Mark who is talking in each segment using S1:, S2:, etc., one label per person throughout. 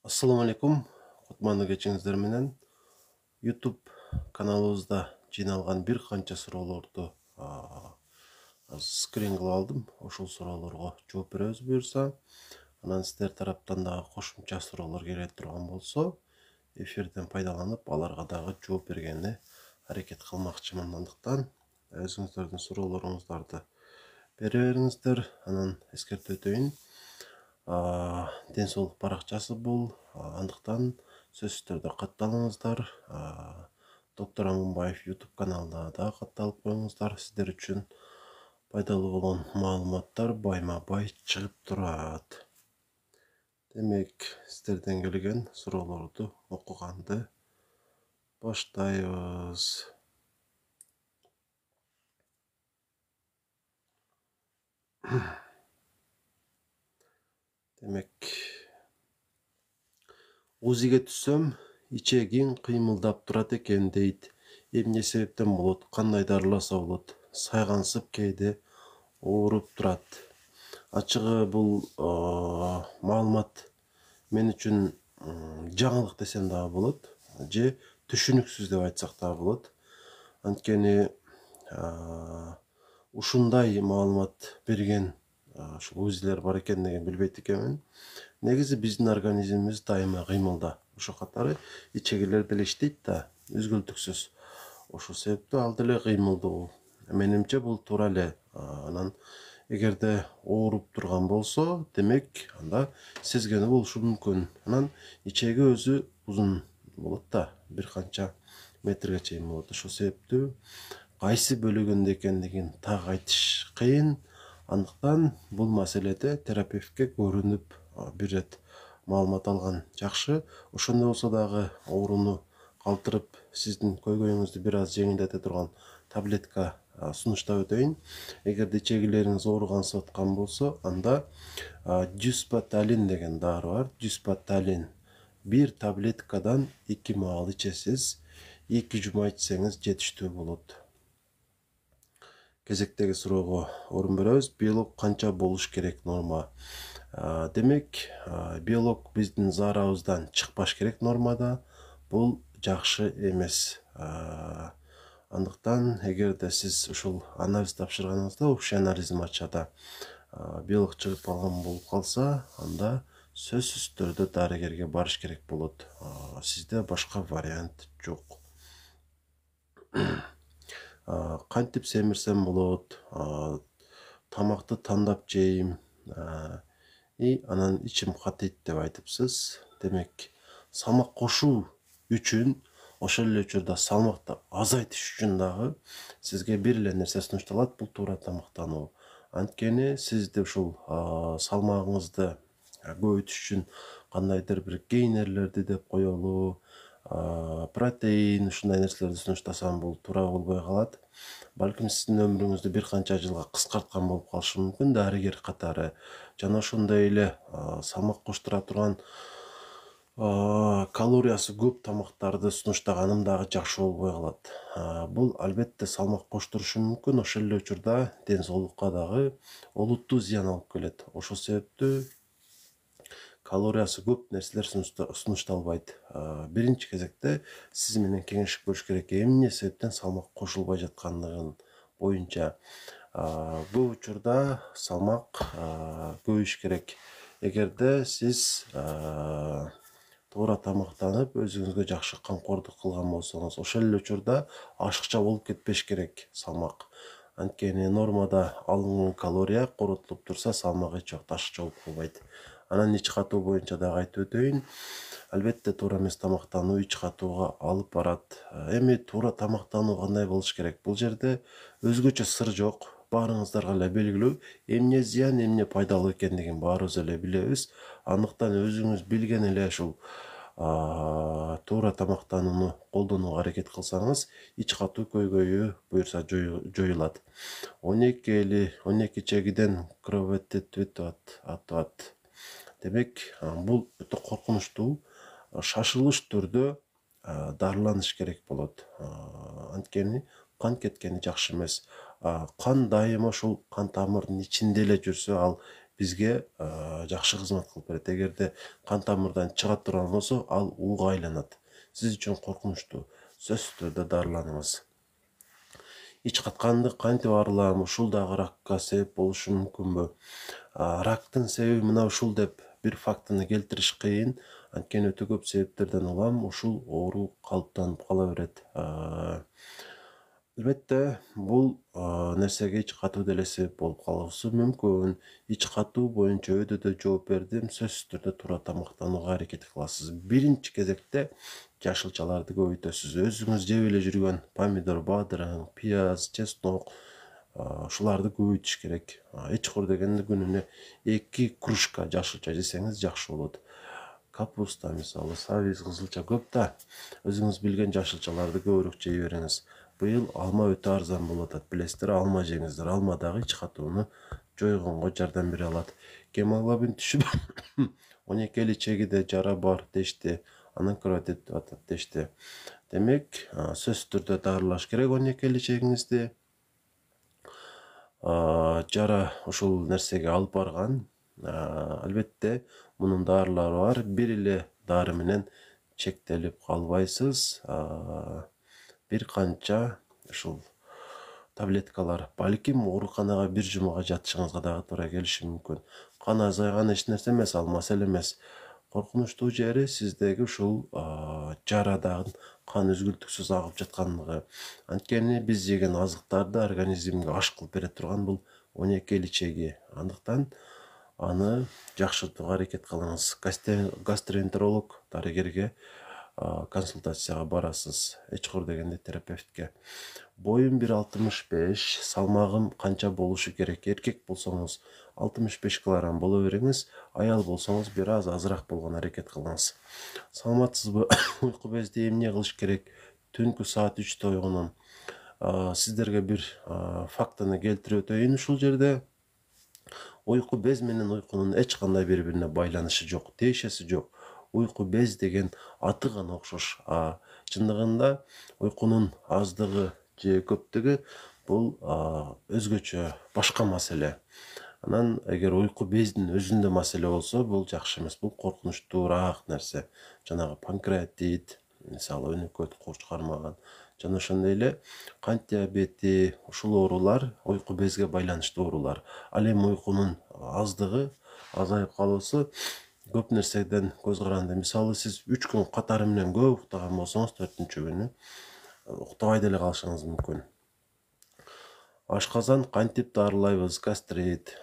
S1: Assalamu alaikum. Кутмандуу кечиңиздер менен YouTube каналыбызда жыйналган бир канча суроолорду скрин кылып алдым. Ошол суроолорго жооп беребиз буюрса. Анан сиздер тараптан дагы кошумча суроолор келе турган болсо, эфирден пайдаланып, аларга дагы жооп бергенге аракет кылмакчымын. Андыктан өзүңүздөрдүн суроолоруңуздарды бере бериңиздер. Анан эскертип өтөйүн. Ден соолук баракчасы бул. Андыктан сөзсүз түрдө катталыңыздар. Доктор Амунбаев YouTube каналына дагы катталып коюңуздар. Сиздер үчүн пайдалуу болгон маалыматтар байма-бай чыгып турат. Демек, сиздерден келген суроолорду окуганды баштайбыз. Демек, УЗИге түссөм, ичегиң кыймылдап турат экен дейт. Эмне себептен болот? Кандай дарыласа болот? Сайгансып кээде ооруп турат. Ачыгы бул маалымат мен үчүн жаңылык десем дагы болот, же түшүнүксүз деп айтсак дагы болот. Анткени ушундай маалымат берген ушул УЗИлер бар экендигин билбейт экенмин. Негизи биздин организмибиз дайыма кыймылда. Ошо катары ичегилер деле иштейт да, үзгүлтүксүз. Ошол себептүү ал деле кыймылдуу. Менимче бул туура эле. Анан эгерде ооруп турган болсо, демек анда сезгени болушу мүмкүн. Анан ичеги өзү узун болот да, бир канча метрге чейин болот. Ошол себептүү кайсы бөлүгүндө экендигин так айтыш кыйын. Андыктан бул маселеде терапевтке көрүнүп бир рет маалымат алган жакшы. Ошондой болсо дагы ооруну калтырып, сиздин көйгөйүңүздү бир аз жеңилдете турган таблетка сунуштап өтөйүн. Эгерде ичегилериңиз ооругансып аткан болсо, анда дюспаталин деген дары бар. Дюспаталин бир таблеткадан 2 маал ичесиз, 2 жума ичсеңиз жетиштүү болот. Кезектеги суроого орун беребиз. Белок канча болуш керек норма? Демек, белок биздин заарабыздан чыкпаш керек нормада. Бул жакшы эмес. Андыктан эгерде сиз ушул анализ тапшырганыңызда, общий анализ матчада белок чыгып калган болуп калса, анда сөзсүз түрдө дарыгерге барыш керек болот. Сизде башка вариант жок. Кантип семирсем болот? Тамакты тандап жейм. Анан ичим катыйт деп айтыпсыз. Демек, салмак кошуу үчүн, ошол эле учурда салмакты азайтыш үчүн дагы сизге бир эле нерсе сунушталат, бул туура тамактануу. Анткени сизди ушул салмагыңызды көбөйтүш үчүн кандайдыр бир гейнерлерди деп коелу, протеин, ушундай нерселерди сунуштасам, бул туура болбой калат. Балким сиздин өмүрүңүздү бир канча жылга кыскарткан болуп калышы мүмкүн дарыгер катары. Жана ошондой эле салмак коштура турган калориясы көп тамактарды сунуштаганым дагы жакшы болбой калат. Бул албетте салмак коштурушу мүмкүн, ошол эле учурда ден соолукка дагы олуттуу зыян алып келет. Ошол себептүү калориясы көп нерселер сунушталбайт. Биринчи кезекте сиз менен кеңешип көрүш керек, эмне себептен салмак кошулбай жаткандыгын боюнча. Көп учурда салмак көбөйүш керек. Эгерде сиз туура тамактанып, өзүңүзгө жакшы камкордук кылган болсоңуз, ошол эле учурда ашыкча болуп кетпеш керек салмак. Анткени нормада алынган калория коротулуп турса, салмак эч убакта ашыкча болуп калбайт. Анан ич катуу боюнча дагы айтып өтөйүн. Албетте туура эмес тамактануу ич катууга алып барат. Эми туура тамактануу кандай болуш керек? Бул жерде өзгөчө сыр жок. Баарыңыздарга эле белгилүү. Эмне зыян, эмне пайдалуу экендигин баарыбыз эле билебиз. Андыктан өзүңүз билген эле ушул туура тамактанууну колдонууга аракет кылсаңыз, ич катуу көйгөйү буюрса жоюлат. 12 чегиден кровотетвит атат. Демек, бул өтө коркунучтуу, шашылыш түрдө дарыланыш керек болот. Анткени кан кеткени жакшы эмес. Кан дайыма ушул кан тамырдын ичинде эле жүрсө, ал бизге жакшы кызмат кылып берет. Эгерде кан тамырдан чыга турган болсо, ал ууга айланат. Сиз үчүн коркунучтуу. Сөзсүз түрдө дарыланыңыз. Ич катканды кантип арылам? Ушул дагы ракка себеп болушу мүмкүнбү? Рактын себеби мына ушул деп бир фактыны келтириш кыйын. Анткени өтө көп себептерден улам ушул оору калыптанып кала берет. Албетте, бул нерсеге ич катуу деле себеп болуп калышы мүмкүн. Ич катуу боюнча өйдөдө жооп бердим. Сөзсүз түрдө туура тамактанууга аракет кыласыз. Биринчи кезекте жашылчаларды көбөйтөсүз. Өзүңүз жеп эле жүргөн помидор, бадырың, пияз, чеснок, ушуларды көбөйтүш керек. Эч кур дегенде күнүнө 2 кружка жашылча жесеңиз жакшы болот. Капуста мисалы, сабиз, кызылча көп да. Өзүңүз билген жашылчаларды көбүрөөк жей бериңиз. Быйыл алма өтө арзан болуп атат. Билесиздер, алма жеңиздер. Алма дагы ич катууну жойгонго жардам бере алат. Гемоглобин түшүп 12 чегиде жара бар дешти. Анан кровать өтүп атат дешти. Демек, сөзсүз түрдө дарылаш керек 12 чегиңизди. Жара ушул нерсеге алып барган. Албетте, мунун дарылары бар. Бир эле дары менен чектелип калбайсыз. Бир канча ушул таблеткалар, балким ооруканага бир жумага жатышыңызга дагы туура келиши мүмкүн. Кан азайган эч нерсе эмес, ал маселе эмес. Коркунучтуу жери сиздеги ушул жарадан кан үзгүлтүксүз агып жаткандыгы. Анткени биз жеген азыктарды организмге аш кылып бере турган бул 12 чеги. Андыктан аны жакшыртууга аракет кылыңыз. Гастроэнтеролог дарыгерге консультацияга барасыз. Эч кур дегенде терапевтке. Боюм 1,65, салмагым канча болушу керек? Эркек болсоңуз 65 килограмм боло бериңиз, аял болсоңуз бир аз азыраак болгон аракет кылыңыз. Саламатсызбы? Уйку безди эмне кылыш керек? Түнкү саат 3-тө ойгоном. Сиздерге бир фактыны келтирип өтөйүн ушул жерде. Уйку без менен уйкунун эч кандай бири-бирине байланышы жок, тиешеси жок. Уйку без деген аты гана окшош. Чындыгында уйкунун аздыгы же көптүгү бул өзгөчө башка маселе. Анан эгер уйку бездин өзүндө маселе болсо, бул жакшы эмес, бул коркунучтуураак нерсе. Жанагы панкреатит, мисалы өнөкөт курч кармаган, жана ошондой эле кант диабети, ушул оорулар уйку безге байланыштуу оорулар. Ал эми уйкунун аздыгы, азайып калуусу көп нерседен көз каранды. Мисалы сиз 3 күн катары менен көп уктаган болсоңуз, 4-күнү күнү уктабай деле калышыңыз мүмкүн. Ашказан кантип дарылайбыз? Гастрит.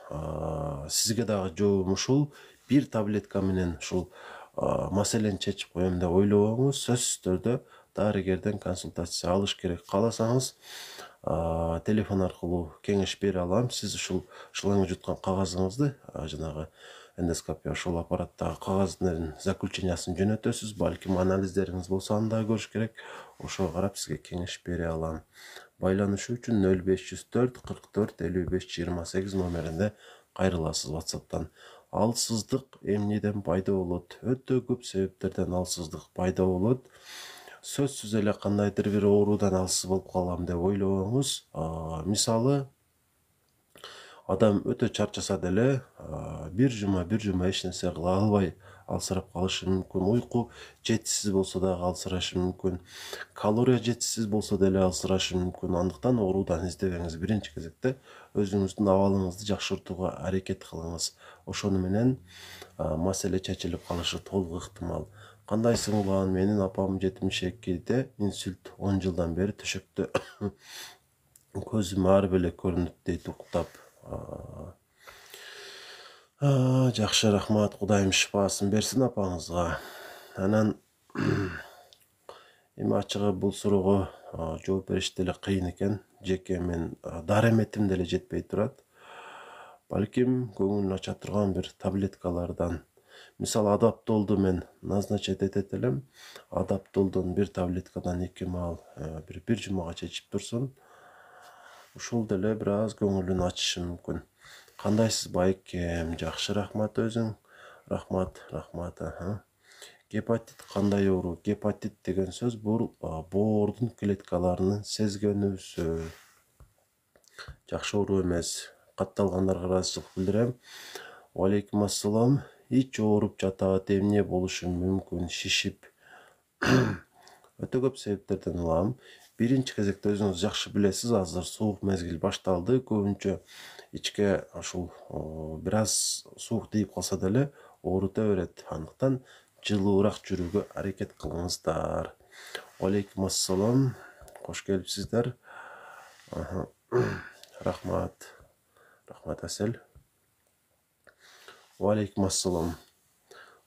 S1: Сизге дагы жообум ушул. Бир таблетка менен ушул маселени чечип коем деп ойлобоңуз. Сөзсүз түрдө дарыгерден консультация алыш керек. Кааласаңыз, телефон аркылуу кеңеш бере алам. Сиз ушул шланг жуткан кагазыңызды, жанагы эндоскопия ушул аппараттагы кагаздын заключениясын жөнөтөсүз. Балким анализдериңиз болсо аны да көрүш керек. Ошого карап сизге кеңеш бере алам. Байланышуу үчүн 0504 44 55 28 номеринде кайрыласыз WhatsApp'тан. Алсыздык эмнеден пайда болот? Өтө көп себептерден алсыздык пайда болот. Сөзсүз эле кандайдыр бир оорудан алсыз болуп калам деп ойлобоңуз. Мисалы, адам өтө чарчаса деле бир жума эч нерсе кыла албай алсырап калышы мүмкүн. Уйку жетишсиз болсо дагы алсырашы мүмкүн. Калория жетишсиз болсо деле алсырашы мүмкүн. Андыктан оорудан издебеңиз. Биринчи кезекте өзүңүздүн абалыңызды жакшыртууга аракет кылыңыз. Ошону менен маселе чечилип калышы толук ыктымал. Кандайсың улан? Менин апам 72-де, инсульт 10 жылдан бери төшөктө. Көзүм ар беле көрүнөт дейт уктап. Жакшы, рахмат. Кудайым шифасын берсин апаңызга. Анан эми ачыгы бул суроого жооп бериш деле кыйын экен. Жеке мен дарыметим деле жетпей турат. Балким көңүлүн ача турган бир таблеткалардан. Мисалы, адаптолду мен назначить этет элем. Адаптолдон бир таблеткадан 2 маал бир жумага чечип турсун. Ушул деле бир аз көңүлүн ачышы мүмкүн. Кандайсыз байкем? Жакшы, рахмат өзүң. Рахмат. Гепатит кандай оору? Гепатит деген сөз бул боордун клеткаларынын сезгөнүүсү. Жакшы оору эмес. Катталгандарга ыраазычылык билдирем. Алейкум ассалам. Ич ооруп жатат, эмне болушу мүмкүн? Шишип. Өтө көп себептерден улам. Биринчи кезекте өзүңүз жакшы билесиз, азыр суук мезгил башталды. Көбүнчө ичке ушул бир аз суук тийип калса деле оорута берет. Андыктан жылуураак жүрүүгө аракет кылыңыздар. Алейкум ассалам. Кош келипсиздер. Рахмат. Рахмат Асел. Алейкум ассалам.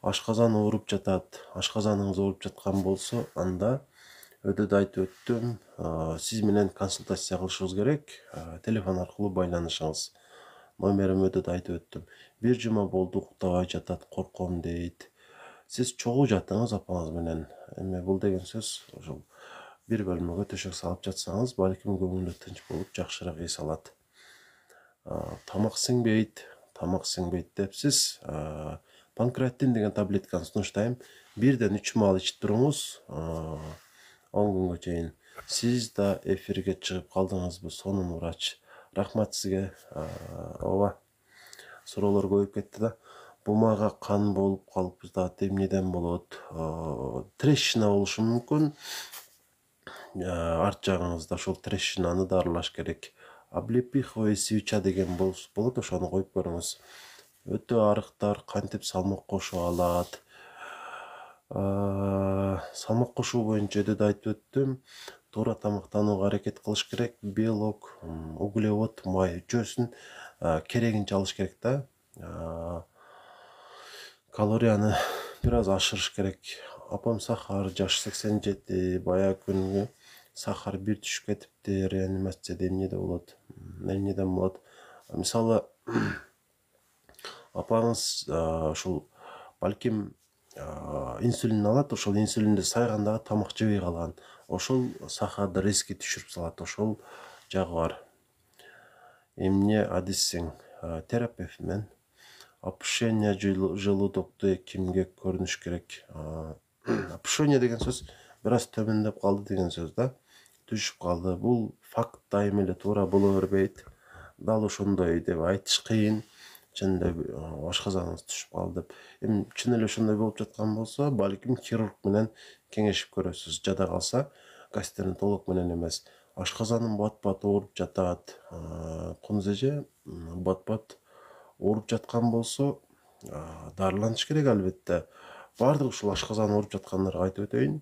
S1: Ашказан ооруп жатат. Ашказаныңыз ооруп жаткан болсо, анда өтөдө айтып өттүм, сиз менен консультация кылышыбыз керек. Телефон аркылуу байланышыңыз. Номерим өтөдө айтып өттүм. Бир жума болду уктабай жатат, корком дейт. Сиз чогуу жатыңыз апаңыз менен. Эми бул деген сөз ошол бир бөлмөгө төшөк салып жатсаңыз, балким көңүлү тынч болуп жакшыраак эс алат. Тамак сиңбейт депсиз. Панкреатин деген таблетканы сунуштайм. 1-3 маал ичип туруңуз, 10 күнгө чейин. Сиз да эфирге чыгып калдыңызбы, сонун врач. Рахмат сизге. Ооба. Суроолор көбөйүп кетти да. Бумага кан болуп калып жатат, эмнеден болот? Трещина болушу мүмкүн. Арт жагыңызда ошол трещинаны дарылаш керек. Облепиховая свеча деген болот, ошону коюп көрүңүз. Өтө арыктар, кантип салмак кошо алат. Салмак кошуу боюнча өтөдө айтып өттүм. Туура тамактанууга аракет кылыш керек. Белок, углевод, май үчөөсүн керегинче алыш керек да. Калорияны бир аз ашырыш керек. Апам сахар жаш 87, бая күнгө сахар 1 түшүп кетипти. Реанимацияда эмнеден болот? Мисалы, апаңыз ушул балким инсулин алат, ошол инсулинди сайганда тамак жебей калган. Ошол сахарды резко түшүрүп салат. Ошол жагы бар. Эмне адиссиң? Терапевт менен. Опушение желудокту кимге көрүнүш керек? Опушение деген сөз бир аз төмөндөп калды деген сөз да. Түшүп калды. Бул факт дайым эле туура боло бербейт. Дал ошондой деп айтыш кыйын. Чынында ашказаныңыз түшүп калды деп. Эми чын эле ошондой болуп жаткан болсо, балким хирург менен кеңешип көрөсүз. Жада калса, гастрентолог менен эмес. Ашказаным бат-бат ооруп жатат. Кунуз эже, бат-бат ооруп жаткан болсо, дарыланыш керек албетте. Баардык ушул ашказан ооруп жаткандарга айтып өтөйүн.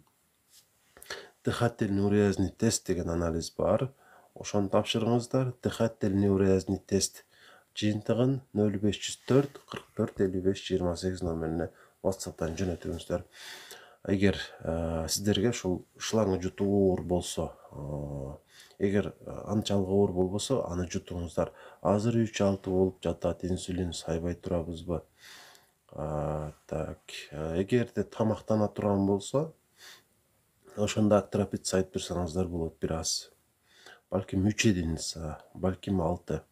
S1: Дыхательный уреазный тест деген анализ бар. Ошону тапшырыңыздар. Дыхательный уреазный тест жыйынтыгын 0504 44 55 28 номерине WhatsApp'тан жөнөтүңүздөр. Эгер сиздерге ушул шлангы жутуу оор болсо, эгер анчалык оор болбосо, аны жутуңуздар. Азыр 3-6 болуп жатат, инсулин сайбай турабызбы? Эгерде тамактана турган болсо, ошондо актропит сайып турсаңыздар болот бир аз. Балким 3 единица, балким 6.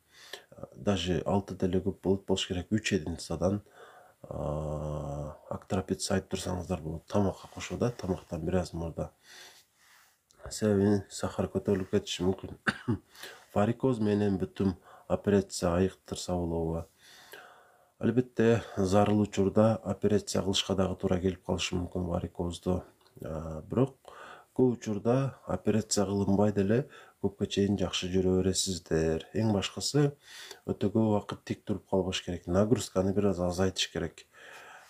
S1: Даже 6 деле көп болуш керек. 3 единицадан актропит сайып турсаңыздар болот. Тамакка кошо да, тамактан бир аз мурда. Себеби сахар көтөрүлүп кетиши мүмкүн. Варикоз менен бүтүм операция айыктырса болобу? Албетте, зарыл учурда операция кылышка дагы туура келип калышы мүмкүн варикозду. Бирок көп учурда операция кылынбай деле көпкө чейин жакшы жүрө бересиздер. Эң башкысы өтө көп убакыт тик туруп калбаш керек. Нагрузканы бир аз азайтыш керек.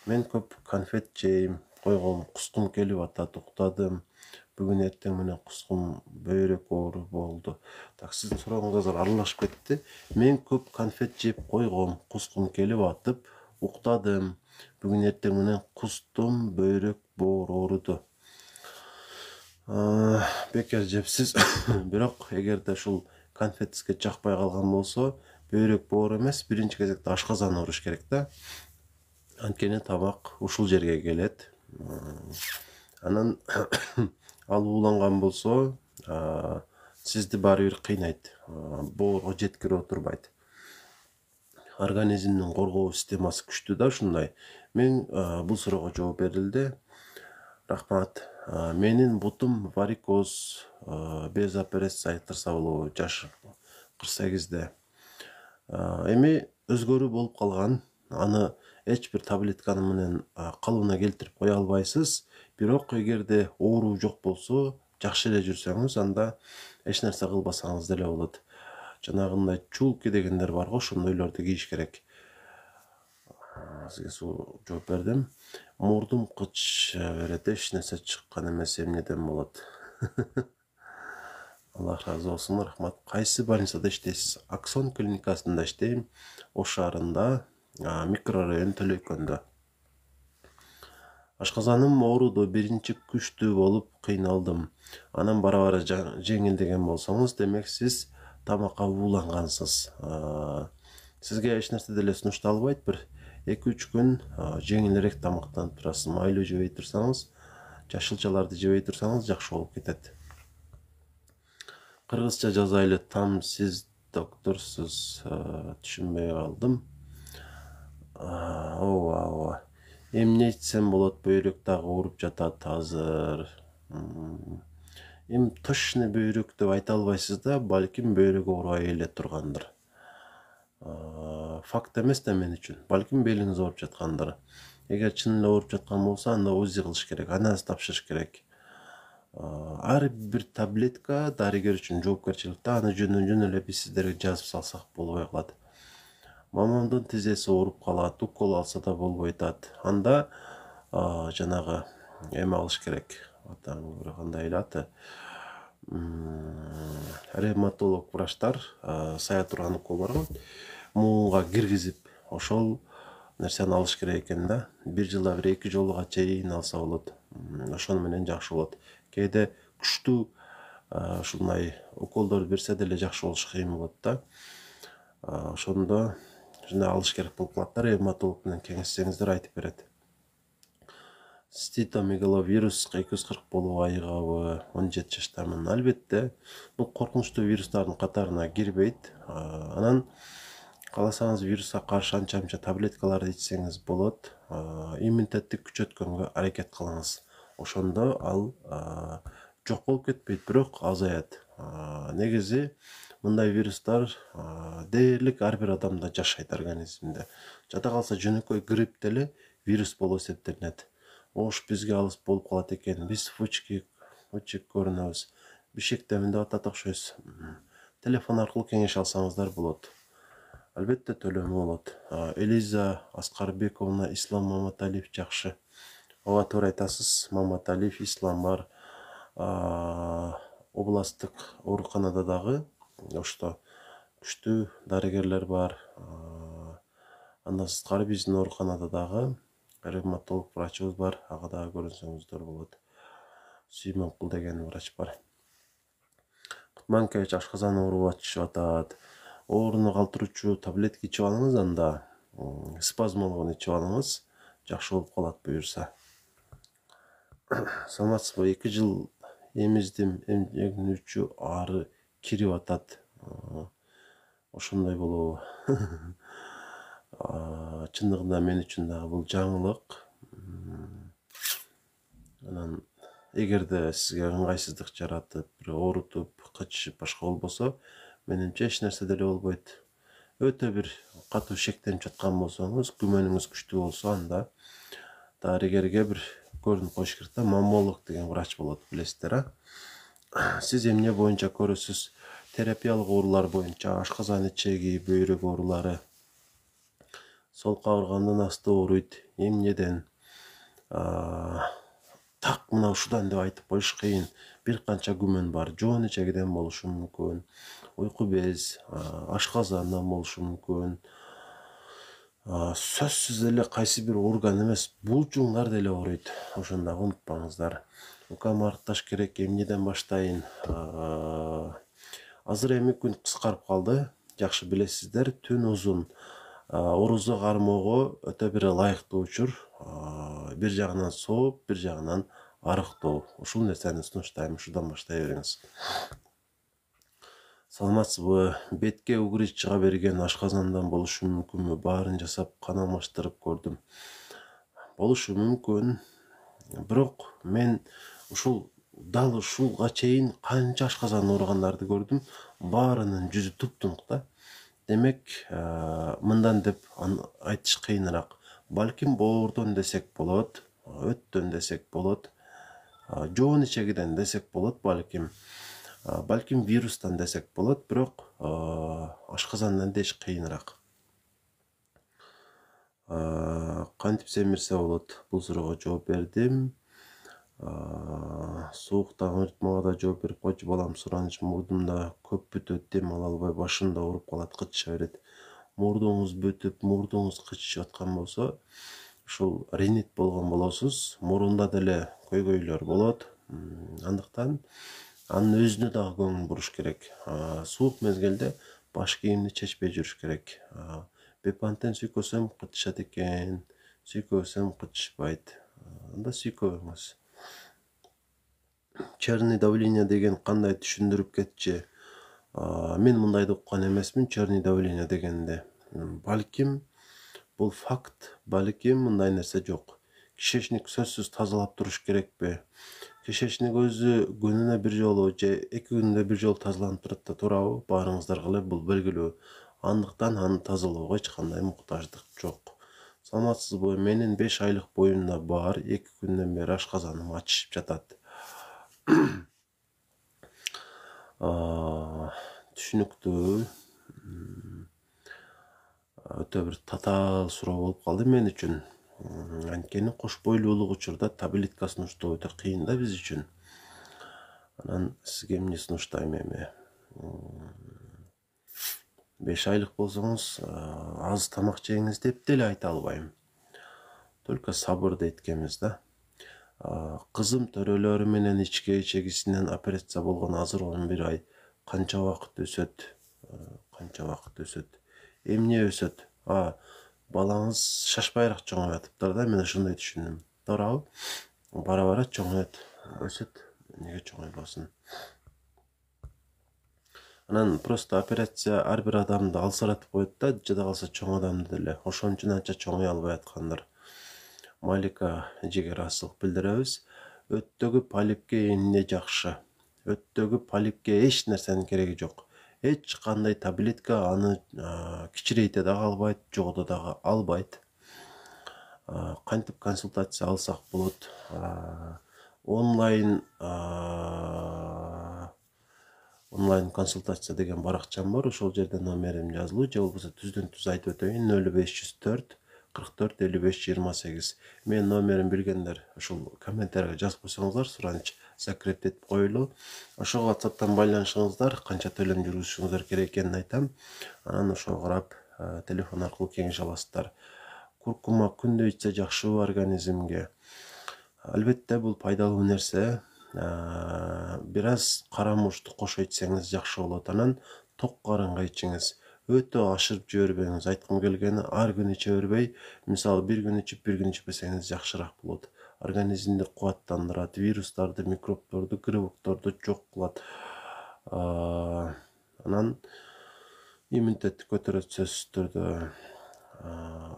S1: Мен көп конфет жейм, койгом, кускум келип атат, уктадым. Бүгүн эртең менен кускум бөйрөк оору болду. Так, сиздин сурооңуз азыр аралашып кетти. Мен көп конфет жеп койгом, кускум келип атып, уктадым. Бүгүн эртең менен кустум, бөйрөк ооруду. Бекер жепсиз. Бирок эгерде ушул конфет сизге жакпай калган болсо, бөйрөк боор эмес, биринчи кезекте ашказан ооруш керек да. Анткени тамак ушул жерге келет. Анан ал ууланган болсо, сизди баары бир кыйнайт. Боорго жеткирип отурбайт. Организмдин коргоо системасы күчтүү да ушундай. Мен бул суроого жооп берилди. Рахмат. Менин бутум варикоз, без операция айыктырса болобу? Жаш 48-де. Эми өзгөрүү болуп калган. аны эч бир таблетканы менен калыбына келтирип кое албайсыз. Бирок эгерде ооруу жок болсо, жакшы эле жүрсөңүз, анда эч нерсе кылбасаңыз деле болот. Жанагындай чулки дегендер бар го, ошондойлорду кийиш керек. Сизге жооп бердим. Мурдум кыч берет, эч нерсе чыккан эмес, эмнеден болот. Аллах разы болсун, рахмат. Кайсы больницада иштейсиз? Аксон клиникасында иштейм. Ош шаарында, микрорайон Төлөйкөндө. Ашказаным ооруду, биринчи күчтүү болуп кыйналдым. Анан бара-бара жеңилдеген болсоңуз, демек сиз тамакка уулангансыз. Сизге эч нерсе деле сунушталбайт, бир 2-3 күн жеңилирээк тамактанып турасыз. Майлуу жебей турсаңыз, жашылчаларды жебей турсаңыз жакшы болуп кетет. Кыргызча жазайлы. Там сиз докторсуз, түшүнбөй калдым. Ооба. Эмне ичсем болот? Бөйрөк дагы ооруп жатат азыр. Эми точно бөйрөк деп айта албайсыз да, балким бөйрөк оорубай эле тургандыр. Факт эмес да мен үчүн. Балким белиңиз ооруп жаткандыр. Эгер чын эле ооруп жаткан болсо, анда УЗИ кылыш керек, анализ тапшырыш керек. Ар бир таблетка дарыгер үчүн жоопкерчилик да, аны жөн эле биз сиздерге жазып салсак болбой калат. Мамамдын тизеси ооруп калат, укол алса да болбой атат. Анда жанагы эме алыш керек. Кандай эле аты? Ревматолог врачтар сая турган укол бар го. Муунга киргизип, ошол нерсени алыш керек экен да. Бир жылда бир 2 жолуга чейин алса болот. Ошону менен жакшы болот. Кээде күчтүү ушундай уколдорду берсе деле жакшы болуш кыйын болот да. Ошондо ушундай алыш керек болуп калат да, ревматолог менен кеңешсеңиздер айтып берет. Цитомегаловирус 240 болуп айыгабы? 17 жаштамын. Албетте, бул коркунучтуу вирустардын катарына кирбейт. Анан кааласаңыз вирусқа каршы анча-мынча таблеткаларды ичсеңиз болот. Иммунитетти күчөткөнгө аракет кылыңыз. Ошондо ал жок болуп кетпейт, бирок азаят. Негизи мындай вирустар дээрлик ар бир адамда жашайт организмде. Жада калса жөнөкөй грипп деле вирус болуп эсептелинет. Ош бизге алыс болуп калат экен. Биз фучик көрүнөбүз. Бишектемин деп атат окшойсуз. Телефон аркылуу кеңеш алсаңыздар болот. Албетте төлөмү болот. Элиза Аскарбековна, Ислам Маматалиев жакшы. Ооба, туура айтасыз. Маматалиев, Ислам бар. Областтык ооруканада дагы ошто күчтүү дарыгерлер бар. Андан сырткары биздин ооруканада дагы ревматолог врачыбыз бар. Ага дагы көрүнсөңүздөр болот. Сүймөнкул деген врач бар. Кутманкевич, ашказан ооруп атат. Ооруну калтыруучу таблетка ичип алыңыз, анда спазм болгон ичип алыңыз, жакшы болуп калат буюрса. Саламатсызбы? 2 жыл эмиздим, эмгенүүчү ары кирип атат. Ошондой болобу? Чындыгында мен үчүн дагы бул жаңылык. Анан эгерде сизге ыңгайсыздык жаратып, бир оорутуп, кычышып башка болбосо, менимче эч нерсе деле болбойт. Өтө бир катуу шектенип жаткан болсоңуз, күмөнүңүз күчтүү болсо, анда дарыгерге бир көрүнүп коюш керек да. Маммолог деген врач болот, билесиздер, Сиз эмне боюнча көрөсүз? Терапиялык оорулар боюнча, ашказан ичеги, бөйрөк оорулары, солко ауыргандан асты ооруйт, эмнеден? Так мына ушудан деп айтып коюш кыйын. Бир канча күмөн бар. Жоон ичегиден болушу мүмкүн. Уйку без, ашказандан болушу мүмкүн. Сөзсүз эле кайсы бир орган эмес, булчуңдар деле ооруйт. Ошондо унутпаңыздар. Укам артташ керек, эмнеден баштайын? Азыр эми күн кыскарып калды. Жакшы билесиздер, түн узун. Орузо кармоого өтө бир ылайыктуу учур. Бир жагынан сооп, бир жагынан арыктоо. Ушул нерсени сунуштайм, ушудан баштай бериңиз. Саламатсызбы? Бетке угрич чыга берген ашказандан болушу мүмкүнбү? Баарын жасап, кан алмаштырып көрдүм. Болушу мүмкүн. Бирок мен дал ушулга чейин канча ашказан ооругандарды көрдүм. Баарынын жүзү туптунук да. Демек, мындан деп айтыш кыйыныраак. Балким боордон десек болот, өттөн десек болот, жоон ичегиден десек болот балким. Балким вирустан десек болот, бирок ашказандан деш кыйыныраак. Кантип семирсе болот? Бул суроого жооп бердим. Сууктагы ырытмага да жооп берип койчу. Балам сураныч мурдумда көп бүтөт, дем ала албай башында ооруп калат, кычыша берет. Мурдуңуз бүтүп, мурдуңуз кычышып аткан болсо, ушул ринит болгон болосуз. Мурунда деле көйгөйлөр болот. Андыктан анын өзүнө дагы көңүл буруш керек. Суук мезгилде баш кийимди чечпей жүрүш керек. Бепантен сүйкөсөм кычышат экен, сүйкөсөм кычышпайт. Анда сүйкөбөңүз. Черный давление деген кандай түшүндүрүп кетчи? Мен мындайды уккан эмесмин черный давление дегенде. Балким бул факт, балким мындай нерсе жок. Кишечник сөзсүз тазалап туруш керекпи? Кишечник өзү күнүнө бир жолу же 2 күндө бир жолу тазаланып турат да турабы? Баарыңыздарга эле бул белгилүү. Андыктан аны тазалоого эч кандай муктаждык жок. Саламатсызбы? Менин 5 айлык боюмда бар, 2 күндөн бери ашказаным ачышып жатат. Түшүнүктүү. Өтө бир татаал суроо болуп калды мен үчүн. Анткени кош бойлуулук учурда таблетка сунуштоо өтө кыйын да биз үчүн. Анан сизге эмне сунуштайм эми? 5 айлык болсоңуз, аз тамак жеңиз деп деле айта албайм. Только сабырды эткенбиз да. Кызым төрөлөрү менен ички чегисинен операция болгон азыр 11 ай. Канча убакыт өсөт? Эмне өсөт? Балаңыз шашпайраак чоңоюп атыптыр да, мен ошондой түшүндүм. Туурабы? Бара-бара чоңоет, өсөт. Неге чоңойбосун? Анан просто операция ар бир адамды алсыратып коет да, жада калса чоң адамды деле. Ошон үчүн анча чоңой албай аткандыр. Малика жегер асылык билдиребиз. Өттөгү полипке эмне жакшы? Өттөгү полипке эч нерсенин кереги жок. Эч кандай таблетка аны кичирейте дагы албайт, жогото дагы албайт. Кантип консультация алсак болот? Онлайн консультация деген баракчам бар. Ошол жерде номерим жазылуу. Же болбосо түздөн түз айтып өтөйүн. 0504 44 55 28. Мен номерин билгендер ушул комментарийге жазып койсоңуздар, сураныч закреп этип коюлуу. Ошого WhatsApp'тан байланышыңыздар, канча төлөм жүргүзүшүңүздөр керек экенин айтам. Анан ошого карап телефон аркылуу кеңеш аласыздар. Куркума күндө ичсе жакшыбы организмге? Албетте бул пайдалуу нерсе. Бир аз кара мушту кошо ичсеңиз жакшы болот. Анан ток карынга ичиңиз. Өтө ашырып жибербеңиз. Айткым келгени, ар күн иче бербей, мисалы бир күн ичип, бир күн ичпесеңиз жакшыраак болот. Организмди кубаттандырат, вирустарды, микробторду, грибокторду жок кылат. Анан иммунитетти көтөрөт сөзсүз түрдө.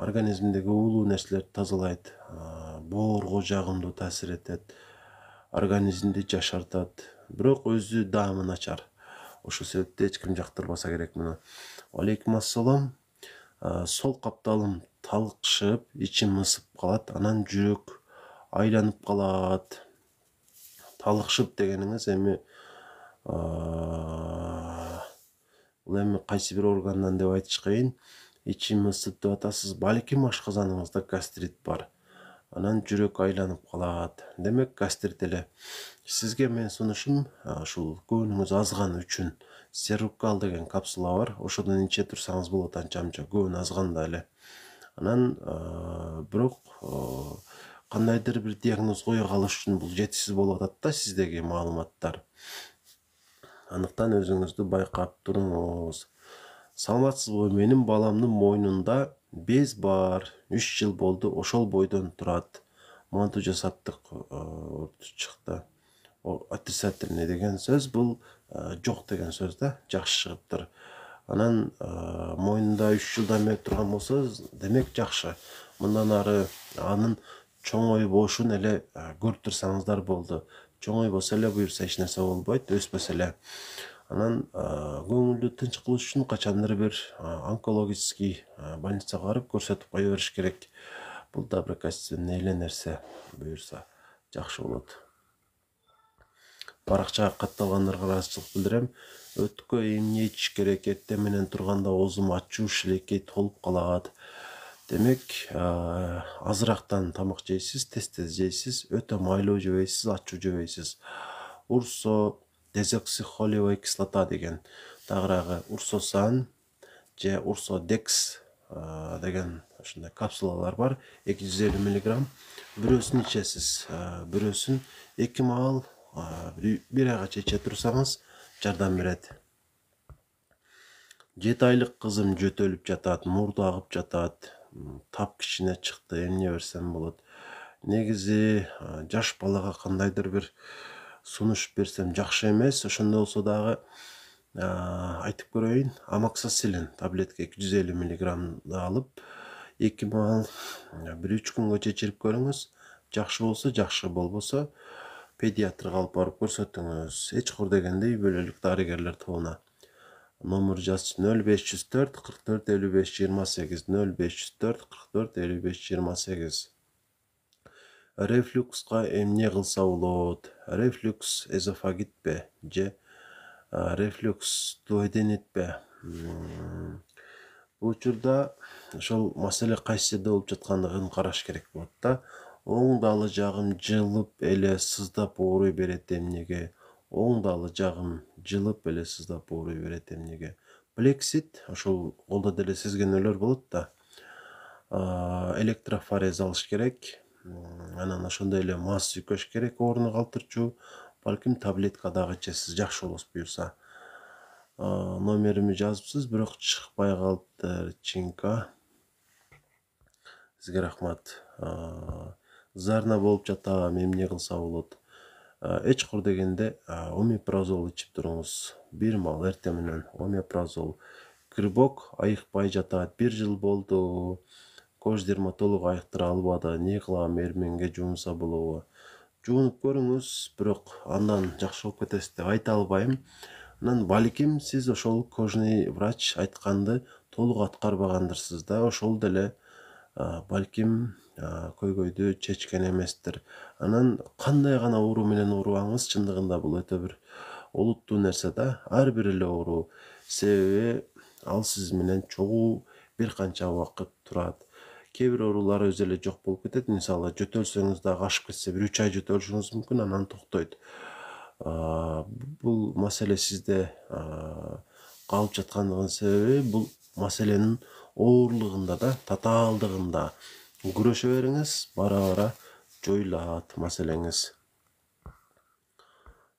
S1: Организмдеги уулуу нерселерди тазалайт, боорго жагымдуу таасир этет, организмди жашартат. Бирок өзү даамы начар. Ошол себептен эч ким жактырбаса керек муну. Алейкум ассалам. Сол капталым талкышып, ичим ысып калат, анан жүрөк айланып калат. Талыкшып дегениңиз эми бул эми кайсы бир органдан деп айтыш кыйын. Ичим ысып деп атасыз. Балким ашказаныңызда гастрит бар. Анан жүрөк айланып калат. Демек гастрит эле. Сизге мен сунушум ушул көбүнүңүз азганы үчүн Серукал деген капсула бар. Ошодон иче турсаңыз болот анча-мынча көбүн азганда эле. Анан бирок кандайдыр бир диагноз кое калыш үчүн бул жетишсиз болуп атат да сиздеги маалыматтар. Андыктан өзүңүздү байкап туруңуз. Саламатсызбы? Менин баламдын мойнунда без бар. 3 жыл болду. Ошол бойдон турат. Манту жасаттык, чыкты. Отрицательный деген сөз бул жок деген сөз да, жакшы чыгыптыр. Анан мойнунда 3 жылдан бери турган болсо, демек жакшы. Мындан ары анын чоңойбошун эле көрүп турсаңыздар болду. Чоңойбосо эле буюрса эч нерсе болбойт, өспөсө эле. Анан көңүлдү тынч кылыш үчүн качандыр бир онкологический больницага барып көрсөтүп кое бериш керек. Бул доброкачественный эле нерсе буюрса жакшы болот. Баракчага катталгандарга ыраазычылык билдирем. Өткө эмне ичиш керек? Эртең менен турганда оозум ачуу, шилекей толуп калат. Демек, азырактан тамак жейсиз, тез жейсиз, өтө майлуу жебейсиз, ачуу жебейсиз. Урсо дезоксихолевая кислота деген дагыраагы урсосан же урсодекс деген ушундай капсулалар бар. 250 мг. Бирөөсүн ичесиз, бирөөсүн 2 маал 1 айга иче турсаңыз жардам берет. 7 айлык кызым жөтөлүп жатат, мурду агып жатат, тап кичине чыкты, эмне берсем болот. Негизи жаш балага кандайдыр бир сунуш берсем жакшы эмес. Ошондой болсо дагы айтып көрөйүн, амоксисилин таблетка 250 мг алып 2 маал 1-3 күнгө чечирип көрүңүз. Жакшы болсо, жакшы, болбосо педиатрга алып барып көрсөтүңүз. Эч кур дегенде үй бүлөлүк дарыгерлер тобуна. Номер жазчы 0504 44 55 28 0504 44 55 28. Рефлюкска эмне кылса болот? Рефлюкс эзофагитпи же рефлюкс дуоденитпи? Бул учурда ошол маселе кайсы жерде болуп жаткандыгын караш керек болот да. Оң далы жагым жылып эле сыздап ооруй берет эмнеге? Оң далы жагым жылып эле сыздап ооруй берет эмнеге? Плексит, ошол колдо деле сезгенелер болот да. Электрофорез алыш керек. Анан ошондой эле мас сүйкөш керек, ооруну калтырчу. Балким таблетка дагы ичесиз, жакшы болосуз буюрса. Номерimi жазыпсыз, бирок чыкпай калыптыр. Чинка. Сизге рахмат. Зарна болуп жатам, эмне кылса болот? Эч кур дегенде омепразол ичип туруңуз. 1 маал эртең менен омепразол. Грибок айыкпай жатат, 1 жыл болду. Кош дерматолог айыктыра албады. Не кылам, эрменге жуунса болобу? Жуунуп көрүңүз, бирок андан жакшы болуп кетесиз деп айта албайм. Анан балким сиз ошол кожный врач айтканды толук аткарбагандырсыз да, ошол деле балким көйгөйдү чечкен эместир. Анан кандай гана оору менен оорубаңыз, чындыгында бул өтө бир олуттуу нерсе да. Ар бир эле оору, себеби ал сиз менен чогуу бир канча убакыт турат. Кээ бир оорулар өзү эле жок болуп кетет. Мисалы, жөтөлсөңүз дагы ашып кетсе 1-3 ай жөтөлүшүңүз мүмкүн, анан токтойт. Бул маселе сизде калып жаткандыгынын себеби бул маселенин оорлугунда да, татаалдыгында. Күрөшө бериңиз, бара жоюлат маселеңиз.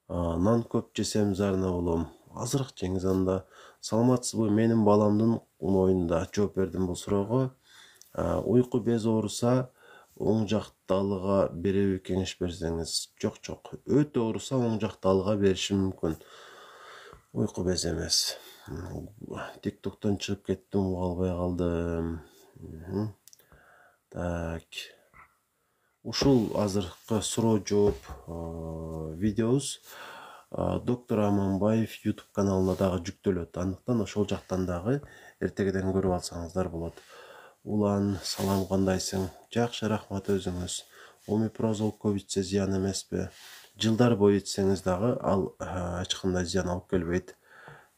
S1: Нан көп жесем зарна болом. Азыраак жеңиз анда. Саламатсызбы? Менин баламдын моюнда. Жооп бердим бул суроого. Уйку без ооруса, оң жак далыга береби кеңеш берсеңиз? Жок. Өтө ооруса оң жак далыга бериши мүмкүн. Уйку без эмес. TikToктон чыгып кеттим, уга албай калдым. Так. Ушул азыркы суроо жооп видеобуз доктор Аманбаев YouTube каналына дагы жүктөлөт. Андыктан ошол жактан дагы эртегеден көрүп алсаңыздар болот. Улан, салам, кандайсың? Жакшы, рахмат, өзүңүз. Омепразол көп ичсе зыян эмеспи? Жылдар бою ичсеңиз дагы ал эч кандай зыян алып келбейт.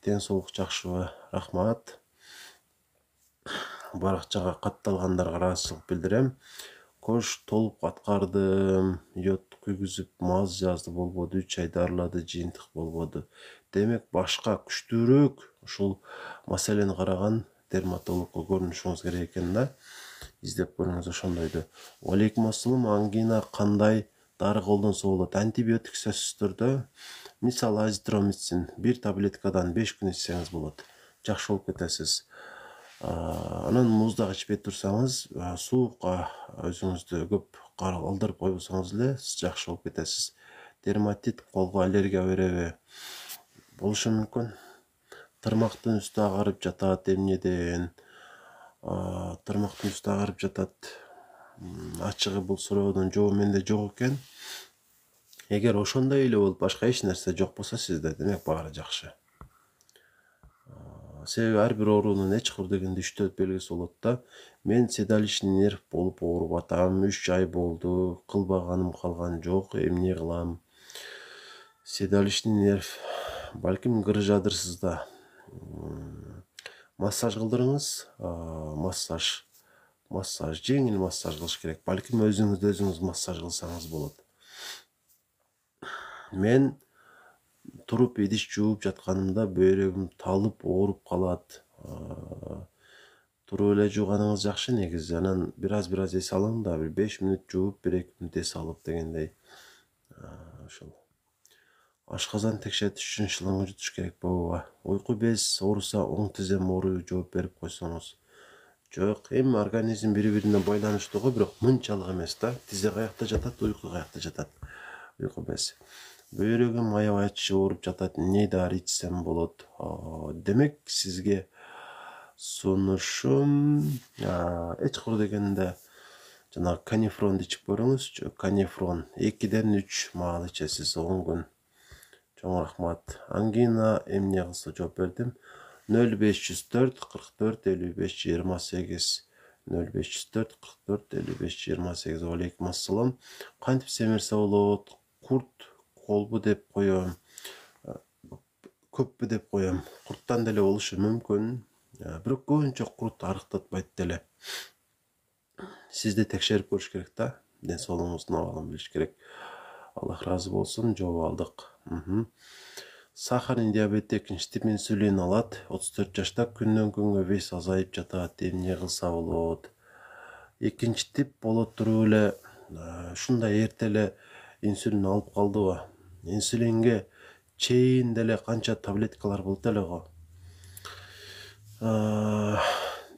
S1: Ден соолук жакшыбы? Рахмат. Баракчага катталгандарга ыраазычылык билдирем. Кош толуп аткардым, йод күйгүзүп, маз жазды, болбоду, 3 ай дарылады, жыйынтык болбоду. Демек, башка күчтүүрөөк ушул маселени караган дерматологко көрүнүшүңүз керек экен да. Издеп көрүңүз ошондойду. Алейкум ассалам, ангина кандай дары колдонсо болот? Антибиотик сөзсүз түрдө. Мисалы, азитромицин 1 таблеткадан 5 күн ичсеңиз болот. Жакшы болуп кетесиз. Анан муз дагы ичпей турсаңыз, суукка өзүңүздү көп алдырып койбосоңуз эле жакшы болуп кетесиз. Дерматит, колго аллергия береби? Болушу мүмкүн. Тырмактын үстү агарып жатат, эмнеден? Тырмактын үстү агарып жатат. Ачыгы бул суроодун жообу менде жок экен. Эгер ошондой эле болуп башка эч нерсе жок болсо сизде, демек баары жакшы. Себеби ар бир оорунун эч дегенде 3-4 белгиси болот да. Мен седалищный нерв болуп ооруп атам. 3 ай болду. Кылбаганым калган жок. Эмне кылам? Седалищный нерв. Балким кыржадырсыз да. Массаж кылдырыңыз. Массаж, жеңил массаж кылыш керек. Балким өзүңүз массаж кылсаңыз болот. Мен туруп идиш жууп жатканымда бөйрөгүм талып ооруп калат. Туруп эле жууганыңыз жакшы негизи. Анан бир аз эс алың да, бир 5 мүнөт жууп, 1-2 мүнөт эс алып дегендей. Ошол. Ашказан текшертиш үчүн шланг жутуш керек болобу? Уйку без ооруса оң тизем ооруй жооп берип койсоңуз. Жок, эми организм бири-бирине байланыштуу го, бирок мынчалык эмес да. Тизе каякта жатат, уйку каякта жатат. Уйку без. Бөйрөгүм аябай ооруп жатат, эмне дары ичсем болот? Демек, сизге сунушум эч дегенде жанагы канифронду ичип көрүңүзчү. Канифрон 2-ден 3 маал ичесиз 10 күн. Чоң рахмат. Ангина эмне кылса жооп бердим. 0504 44 55 28 0504 44 55 28. Алейкум ассалам. Кантип семирсе болот? Курт колбу деп коем. Көппү деп коем. Курттан деле болушу мүмкүн. Бирок көбүнчө курт арыктатпайт деле. Сизди текшерип көрүш керек да. Ден соолугуңуздун абалын билиш керек. Аллах разы болсун, жооп алдык. Сахарный диабет 2 тип инсулин алат. 34 жашта күндөн күнгө вес азайып жатат. Эмне кылса болот? 2 тип болот туруп эле ушундай эрте эле инсулин алып калдыбы? Инсулинге чейин деле канча таблеткалар болот эле го.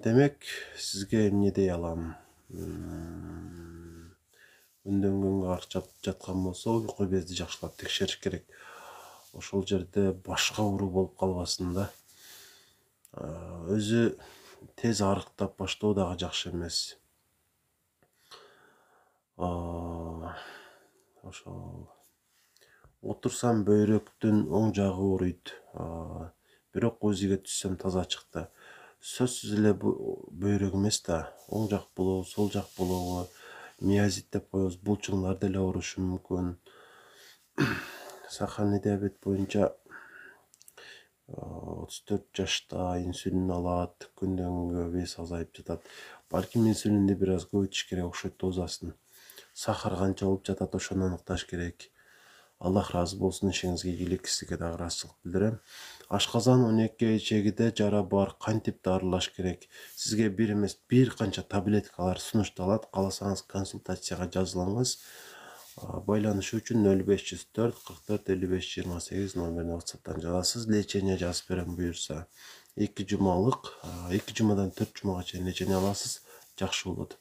S1: Демек, сизге эмне дей алам? Күндөн күнгө арчап жаткан болсо, уйку безди жакшылап текшериш керек. Ошол жерде башка оору болуп калбасын да. Өзү тез арыктап баштоо дагы жакшы эмес. Ошол. Отурсам бөйрөктүн оң жагы ооруйт. Бирок УЗИге түссөм таза чыкты. Сөзсүз эле бөйрөк эмес да. Оң жак болобу, сол жак болобу, миозит деп коебуз, булчуңдар деле оорушу мүмкүн. Сахарный диабет боюнча 34 жашта инсулин алат, күндөн күнгө вес азайып жатат. Балким инсулинди бир аз көбөйтүш керек, окшойт дозасын. Сахар канча болуп жатат, ошону аныкташ керек. Аллах разы болсун, ишиңизге ийгилик, сизге дагы ыраазычылык билдирем. Ашказан 12 чегиде жара бар, кантип дарылаш керек? Сизге бир эмес, бир канча таблеткалар сунушталат. Кааласаңыз консультацияга жазылыңыз. Байланышуу үчүн 0504 44 55 28 номерине WhatsApp'тан жазасыз. Лечение жазып берем буюрса. 2 жумалык, 2 жумадан 4 жумага чейин лечение аласыз, жакшы болот.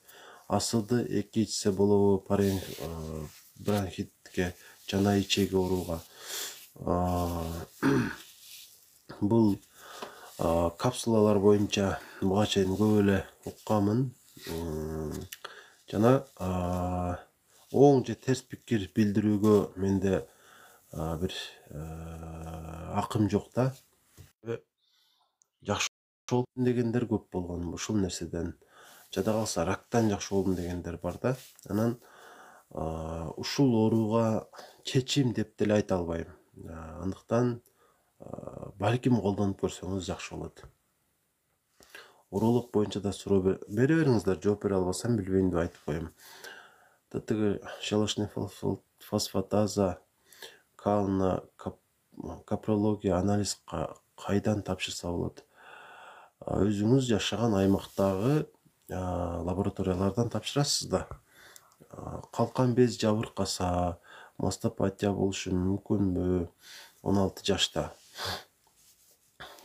S1: Асылды 2 ичсе болобу, бронхитке жана ичеги ооруга. Бул капсулалар боюнча буга чейин көп эле укканмын. Жана оң же терс пикир билдирүүгө менде бир акым жок да. Жакшы болдум дегендер көп болгон ушул нерседен. Жада калса рактан жакшы болдум дегендер бар да. Анан ушул ооруга чечим деп деле айта албайм. Андыктан балким колдонуп көрсөңүз жакшы болот. Уролог боюнча да суроо бере бериңиздер, жооп бере албасам билбейм деп айтып коем. Тетиги щелочный фосфатаза, кална, капрология анализ кайдан тапшырса болот? Өзүңүз жашаган аймактагы лабораториялардан тапшырасыз да. Калкан без жабыркаса, мастопатия болушу мүмкүнбү? 16 жашта.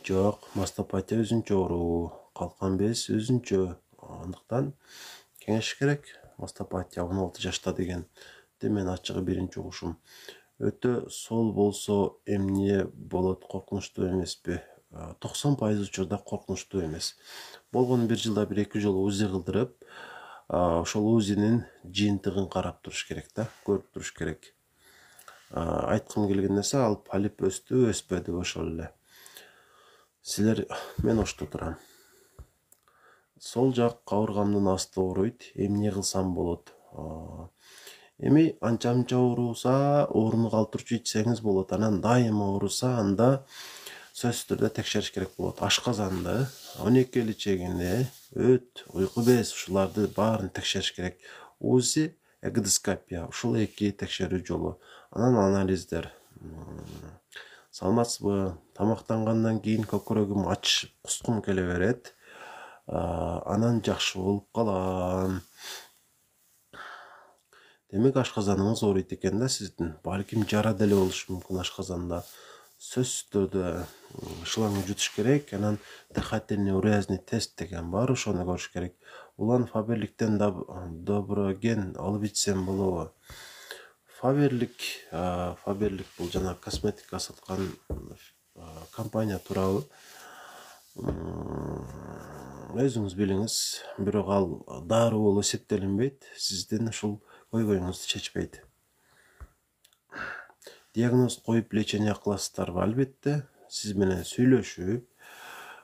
S1: Жок, мастопатия өзүнчө оору, калкан без өзүнчө. Андыктан кеңеш керек. Мастопатия 16 жашта деген мен ачыгы биринчи угушум. Өтө сол болсо эмне болот, коркунучтуу эмеспи? 90% учурда коркунучтуу эмес. Болгон бир жылда 1-2 жолу УЗИ кылдырып, ошол УЗИнин жыйынтыгын карап туруш керек да, көрүп туруш керек. Айткым келген нерсе, ал полип өстүбү, өспөдүбү ошол эле. Силер, мен ошто турам. Сол жак кабыргамдын асты ооруйт. Эмне кылсам болот? Эми анча мынча ооруса, ооруну калтырчу ичсеңиз болот. Анан дайыма ооруса, анда сөзсүз түрдө текшериш керек болот. Ашказанды, 12 иличегинде, өт, уйку без ушуларды баарын текшериш керек. УЗИ, эгдоскопия, ушул эки текшерүү жолу. Анан анализдер. Саламатсызбы? Тамактангандан кийин көкүрөгүм ачышып, кускум келе берет. Анан жакшы болуп калам. Демек ашказаныңыз ооруйт экен да сиздин. Балким жара деле болушу мүмкүн ашказанда. Сөзсүз түрдө шлангы жутуш керек. Анан дыхательный урезный тест деген бар, ошону көрүш керек. Улан Фаберликтен доброген алып ичсем болобу? Фаберлик бул жана косметика саткан компания туурабы? Өзүңүз билиңиз, бирок ал дароо болуп эсептелинбейт. Сиздин ушул көйгөйүңүздү чечпейт. Диагноз коюп лечение кыласыздарбы? Албетте, сиз менен сүйлөшүп,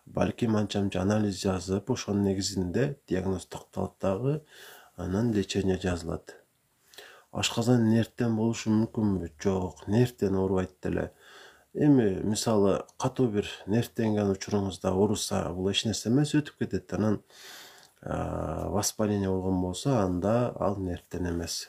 S1: балким анча-мынча анализ жазып, ошонун негизинде диагноз токтолот дагы, анан лечение жазылат. Ашказан нервтен болушу мүмкүнбү? Жок, нервтен оорубайт деле. Эми мисалы катуу бир нервтенген учуруңузда ооруса, бул эч нерсе эмес, өтүп кетет. Анан воспаление болгон болсо, анда ал нервтен эмес.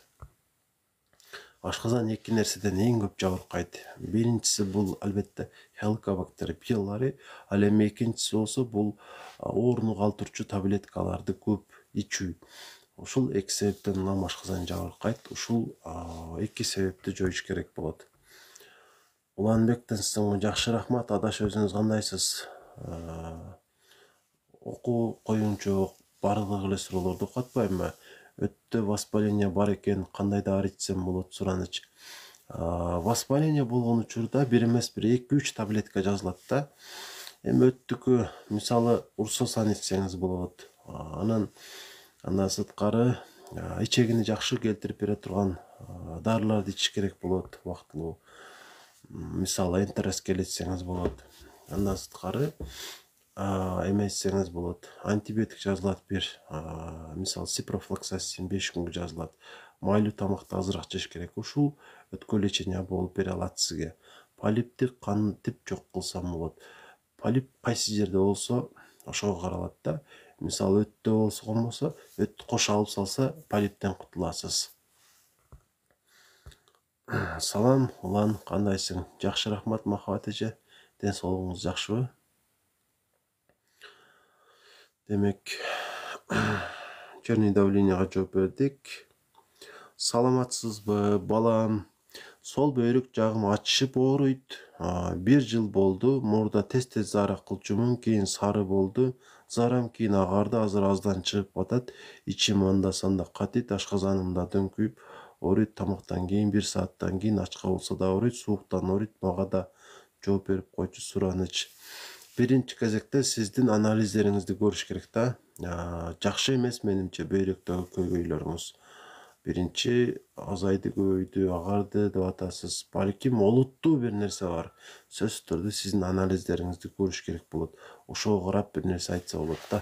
S1: Ашказан эки нерседен эң көп жабыркайт. Биринчиси бул албетте хеликобактер пилори, ал эми экинчиси болсо бул ооруну калтырчу таблеткаларды көп ичүү. Ушул эки себептен улам ашказан жабыркайт. Ушул эки себепти жоюш керек болот. Уланбектен сизге жакшы рахмат. Адаш, өзүңүз кандайсыз? Окуу коюнчу бардык эле суроолорду окутпайбы? Өттө воспаление бар экен, кандай дары ичсем болот, сураныч. Воспаление болгон учурда бир эмес, бир 2-3 таблетка жазылат да. Эми өттүкү мисалы урсосан ичсеңиз болот. Андан сырткары ичегини жакшы келтирип бере турган дарыларды ичиш керек болот убактылуу. Мисалы энтероскел ичсеңиз болот. Андан сырткары эме ичсеңиз болот. Антибиотик жазылат бир. Мисалы сипрофлоксасин 5 күнгө жазылат. Майлуу тамакты азыраак жеш керек. Ушул өткө лечение болуп бере алат сизге. Полипти кантип жок кылсам болот? Полип кайсы жерде болсо, ошого каралат да. Мисалы өттө болсо, өттү кош алып салса, полиптен кутуласыз. Салам, улан, кандайсың? Жакшы рахмат, Махабат эже. Ден соолугуңуз жакшыбы? Демек, черный давленияга жооп бердик. Саламатсызбы, балам? Сол бөйрөк жагым ачышып ооруйт. 1 жыл болду. Мурда тез-тез зара кылчумун, кийин сары болду. Зарам кийин агарды, азыр аздан чыгып атат. Ичим анда-санда катыйт, ашказаным да дөңкүйүп ооруйт. Тамактан кийин 1 сааттан кийин ачка болсо да ооруйт, сууктан ооруйт. Мага да жооп берип койчу, сураныч. Биринчи кезекте сиздин анализдериңизди көрүш керек да. Жакшы эмес менимче бөйрөктөгү көйгөйлөрүңүз. Биринчи азайды, көбөйдү, агарды деп атасыз. Балким олуттуу бир нерсе бар. Сөзсүз түрдө сиздин анализдериңизди көрүш керек болот. Ошого карап бир нерсе айтса болот да.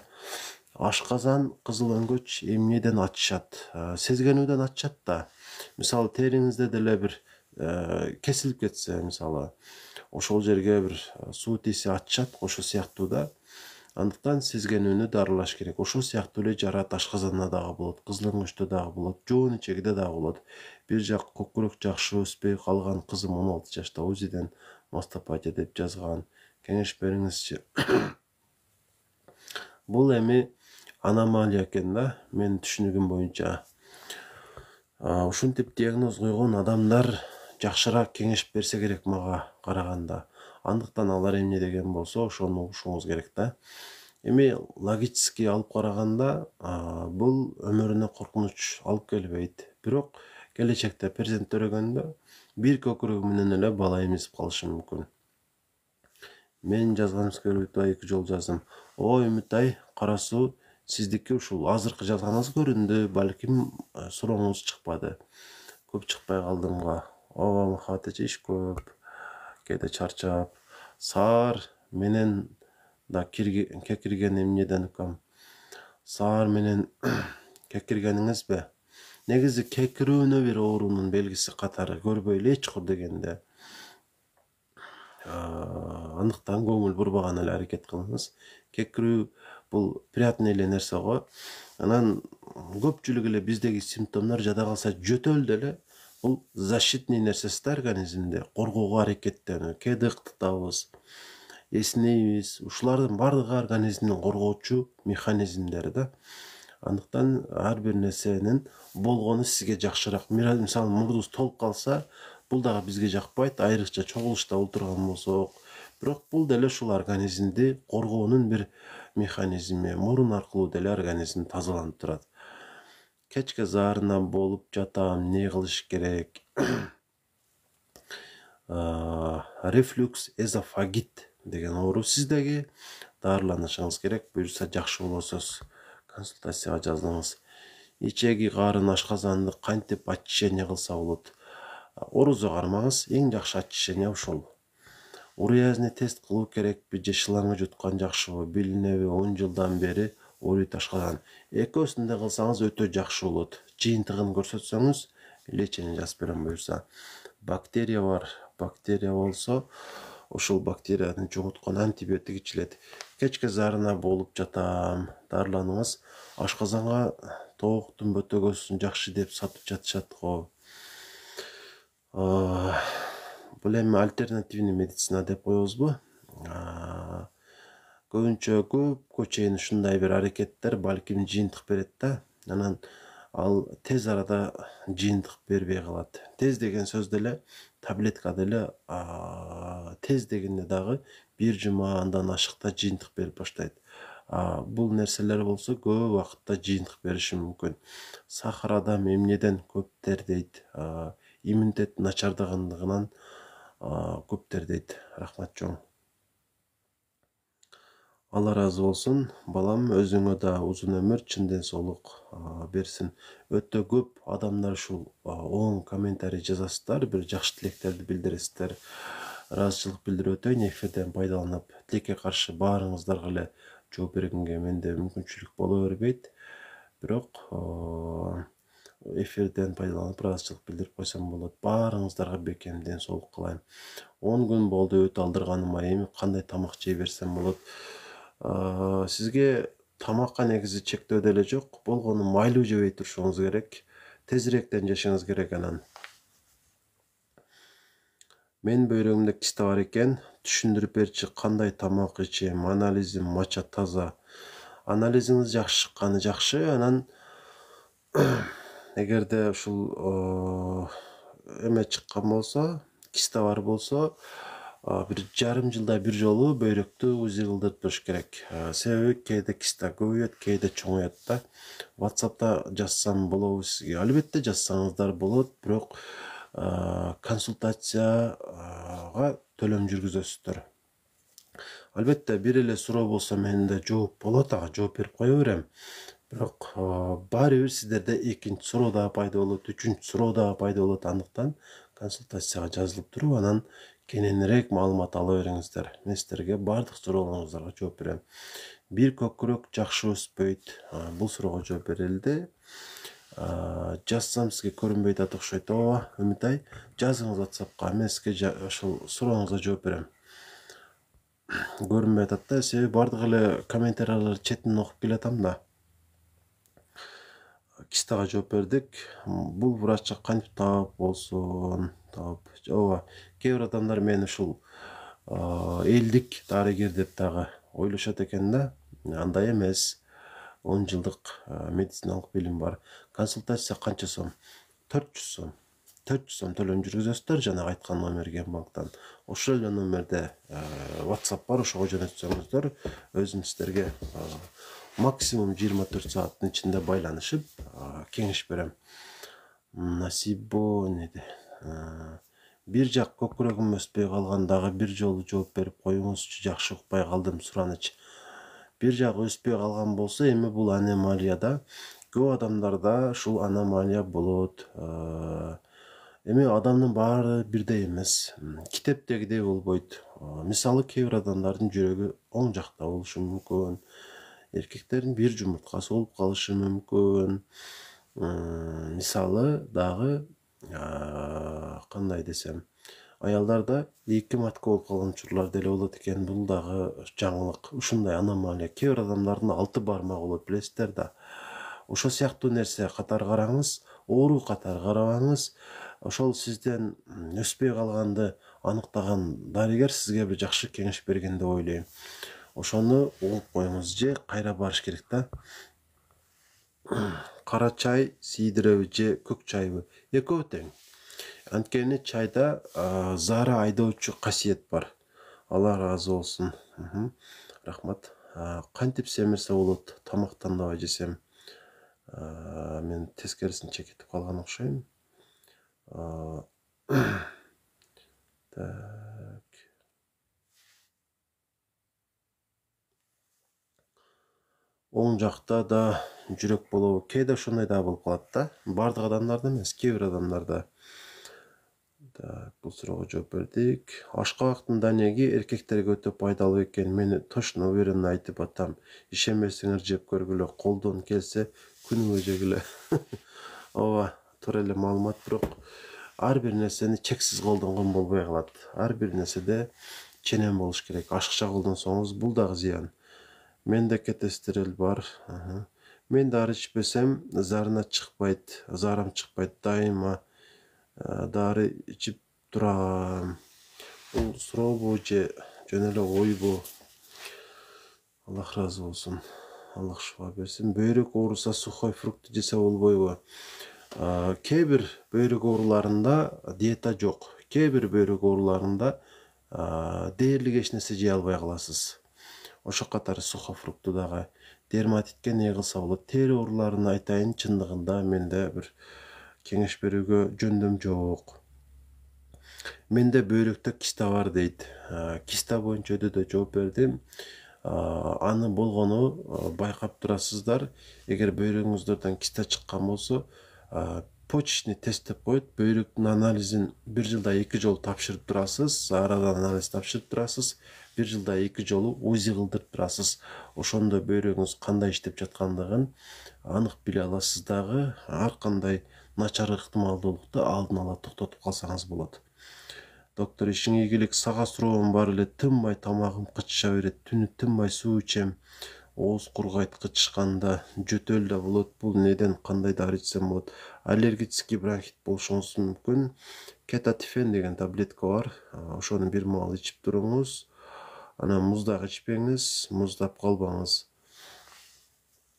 S1: Ашказан, кызыл өңгөч эмнеден ачышат? Сезгенүүдөн ачышат да. Мисалы териңизде деле бир кесилип кетсе, мисалы ошол жерге бир суу тийсе ачышат, ошо сыяктуу да. Андыктан сезгенүүнү дарылаш керек. Ошол сыяктуу эле жарат ашказанда дагы болот, кызыл өңгөчтө дагы болот, жоон ичегиде дагы болот. Бир жак көкүрөк жакшы өспөй калган, кызым 16 жашта УЗИден мастопатия деп жазган. Кеңеш бериңизчи. Бул эми аномалия экен да, менин түшүнүгүм боюнча. Ушинтип диагноз койгон адамдар жакшыраак кеңеш берсе керек мага караганда. Андыктан алар эмне деген болсо, ошону угушуңуз керек да. Эми логически алып караганда, бул өмүрүнө коркунуч алып келбейт. Бирок келечекте перзент төрөгөндө бир көкүрөгү менен эле бала эмизип калышы мүмкүн. Мен жазган Үмүтай 2 жол жаздым. Ой, Үмүтай, кара суу, сиздики ушул азыркы жазганыңыз көрүндү, балким сурооңуз чыкпады. Көп чыкпай калдымга. Ооба, Махабат эже, иш көп. Кээде чарчап. Саар менен да кекирген эмнеден укам саар менен кекиргениңизби? Негизи кекирүүнү бир оорунун белгиси катары көрбөйлү эчкур дегенде. Андыктан көңүл бурбаган эле аракет кылыңыз. Кекирүү бул приятный эле нерсе го. Анан көпчүлүк эле биздеги симптомдор жада калса жөтөл деле бул защитный нерсеси да организмде, коргоого аракеттенүү. Кээде ыктытабыз, эсинейбиз. Ушулардын бардыгы организмдин коргоочу механизмдери да. Андыктан ар бир нерсенин болгону сизге жакшыраак. Мисалы мурдубуз толуп калса, бул дагы бизге жакпайт, айрыкча чогулушта отурган болсок. Бирок бул деле ушул организмди коргоонун бир механизми. Мурун аркылуу деле организм тазаланып турат. Кечке заарына болуп жатам, не кылыш керек? Рефлюкс эзофагит деген оору сиздеги, дарыланышыңыз керек. Буюрса жакшы болосуз, консультацияга жазылыңыз. Ичеги карын ашказанды кантип очищение кылса болот? Орузо кармаңыз, эң жакшы очищение ушул. Уреазный тест кылуу керекпи же шланга жуткан жакшыбы? Билинеби, 10 жылдан бери ооруйт ашказан. Экөөсүн да кылсаңыз өтө жакшы болот. Жыйынтыгын көрсөтсөңүз, лечение жазып берем буюрса. Бактерия бар. Бактерия болсо, ушул бактерияны жоготкон антибиотик ичилет. Кечке заарына болуп жатам, дарыланыңыз. Ашказанга тооктун бөтөгөсүн жакшы деп сатып жатышат го. Бул эми альтернативный медицина деп коебузбу? Көбүнчө көпкө чейин ушундай бир аракеттер балким жыйынтык берет да. Анан ал тез арада жыйынтык бербей калат. Тез деген сөз деле таблетка деле тез дегенде дагы бир жума андан ашыкта жыйынтык берип баштайт. Бул нерселер болсо көп убакытта жыйынтык бериши мүмкүн. Сахар адам эмнеден көп тердейт? Иммунитет начардагандыгынан көп тердейт. Рахмат чоң. Алла разы болсун. Балам, өзүңө да узун өмүр, чын ден соолук берсин. Өтө көп адамдар ушул оң комментарий жазасыздар, бир жакшы тилектерди билдиресиздер. Ыраазычылык билдирип өтөйүн, эфирден пайдаланып, тилекке каршы баарыңыздарга эле жооп бергенге менде мүмкүнчүлүк боло бербейт. Бирок эфирден пайдаланып ыраазычылык билдирип койсом болот. Баарыңыздарга бекем ден соолук кылайм. 10 күн болду өтө алдырганыма, эми кандай тамак жей берсем болот? Сизге тамакка негизи чектөө деле жок. Болгону майлуу жебей турушуңуз керек. Тезирээктен жешиңиз керек анан. Мен бөйрөгүмдө киста бар экен. Түшүндүрүп берчи, кандай тамак ичем? Анализим мача таза. Анализиңиз жакшы чыкканы жакшы. Анан эгерде ушул эме чыккан болсо, киста бар болсо, бир жарым жылда бир жолу бөйрөктү УЗИ кылдырып туруш керек. Себеби кээде киста көбөйөт, кээде чоңоёт да. WhatsApp'та жазсам болобу сизге? Албетте жазсаңыздар болот, бирок консультацияга төлөм жүргүзөсүздөр. Албетте бир эле суроо болсо менде жооп болот, ага жооп берип кое берем. Бирок баары бир сиздерде экинчи суроо дагы пайда болот, үчүнчү суроо дагы пайда болот. Андыктан консультацияга жазылып туруп, анан кененирээк маалымат ала бериңиздер. Мен сиздерге бардык суроолоруңуздарга жооп берем. Бир көкүрөк жакшы өспөйт. Бул суроого жооп берилди. Жазсам сизге көрүнбөй да окшойт. Ооба, Үмүтай, жазыңыз WhatsApp'ка. Мен сизге ошол сурооңузга жооп берем. Көрүнбөй атат да, себеби бардык эле комментарийлер четинен окуп келатам да. Кистага жооп бердик. Бул врачка кантип таап болсун? Ооба, кээ бир адамдар мен ушул элдик дарыгер деп дагы ойлошот экен да. Андай эмес. 10 жылдык медициналык билим бар. Консультация канча сом? 400 сом. 400 сом төлөм жүргүзөсүздөр жанагы айткан номерге банктан. Ошол эле номерде WhatsApp бар, ошого жөнөтсөңүздөр, өзүм сиздерге максимум 24 сааттын ичинде байланышып, кеңеш берем. Насибо неде? Бир жак көкүрөгүм өспөй калган, дагы бир жолу жооп берип коюңузчу, жакшы укпай калдым, сураныч. Бир жагы өспөй калган болсо, эми бул аномалия да. Көп адамдарда ушул аномалия болот. Эми адамдын баары бирдей эмес. Китептегидей болбойт. Мисалы кээ бир адамдардын жүрөгү оң жакта болушу мүмкүн. Эркектердин бир жумурткасы болуп калышы мүмкүн. Мисалы дагы кандай десем, аялдарда эки матка болуп калган учурлар деле болот экен. Бул дагы жаңылык. Ушундай аномалия. Кээ бир адамдардын 6 бармагы болот, билесиздер да. Ошол сыяктуу нерсе катары караңыз, оору катары карабаңыз. Ошол сизден өспөй калганды аныктаган дарыгер сизге бир жакшы кеңеш берген деп ойлойм. Ошону угуп коюңуз, же кайра барыш керек да. Кара чай сийдиреби же көк чайбы? Экөө тең. Анткени чайда заара айдоочу касиет бар. Алла ыраазы болсун. Рахмат. Кантип семирсе болот, тамактанбай жесем? Мен тескерисин чекитип калган окшойм. Так. Оң жакта да жүрөк болобу? Кээде ошондой да болуп калат да. Бардык адамдарда эмес, кээ бир адамдарда. Так, бул суроого жооп бердик. Ашкабактын данеги эркектерге өтө пайдалуу экен. Мени точно уверенно айтып атам. Ишенбесеңер жеп көргүлө. Колдон келсе күнүгө жегиле. Ооба, туура эле маалымат, бирок ар бир нерсени чексиз колдонгон болбой калат. Ар бир нерседе ченем болуш керек. Ашыкча колдонсоңуз бул дагы зыян. Менде кетестерел бар. Мен дары ичпесем зарына чыкпайт, зарам чыкпайт. Дайыма дары ичип турам. Бул сурообу же жөн эле ойбу? Аллах ыраазы болсун. Аллах шифа берсин. Бөйрөк ооруса сухой фрукт жесе болбойбу? Кээ бир бөйрөк ооруларында диета жок. Кээ бир бөйрөк ооруларында дээрлик эч нерсе жей албай каласыз. Ошо катары сухофрукту дагы дерматитке не кылса болот. Тери ооруларына айтайын, чындыгында менде бир кеңеш берүүгө жөндөм жок. Менде бөйрөктө киста бар дейт. Киста боюнча өтө жооп бердим. Аны болгону байкап турасыздар. Эгер бөйрөгүңүздөрдөн киста чыккан болсо, почечный тест деп коет. Бөйрөктүн анализин 1 жылда 2 жолу тапшырып турасыз. Арадан анализ тапшырып турасыз. 1 жылда 2 жолу УЗИ кылдырып турасыз. Ошондо бөйрөгүңүз кандай иштеп жаткандыгын анык биле аласыз дагы. Ар кандай начар ыктымалдуулукту алдын ала токтотуп калсаңыз болот. Доктор, ишиң ийгилик, сага суроом бар эле. Тынбай тамагым кычыша берет. Түнү тынбай суу ичем. Ооз кургайт кычышканда. Жөтөл да болот. Бул неден, кандай дары ичсем болот? Аллергический бронхит болушуңуз мүмкүн. Кетатифен деген таблетка бар. Ошону бир маал ичип туруңуз. Анан муз дагы ичпеңиз, муздап калбаңыз.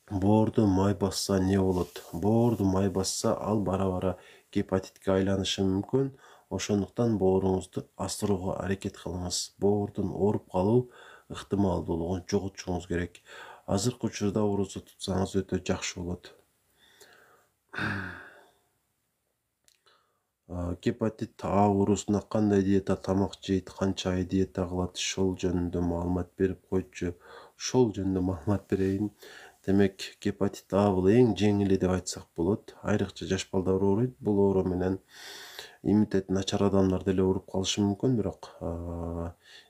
S1: Боорду май басса не болот? Боорду май басса ал бара-бара гепатитке айланышы мүмкүн. Ошондуктан бооруңузду астырууга аракет кылыңыз. Боордун ооруп калуу ыктымалдуулугун жоготушуңуз керек. Азыркы учурда оорузу тутсаңыз өтө жакшы болот. Гепатит А оорусуна кандай диета тамак жейт, канча ай диета кылат, ошол жөнүндө маалымат берип койчу. Ошол жөнүндө маалымат берейин. Демек, гепатит А бул эң жеңили деп айтсак болот. Айрыкча жаш балдар ооруйт. Бул оору менен иммунитети начар адамдар деле ооруп калышы мүмкүн, бирок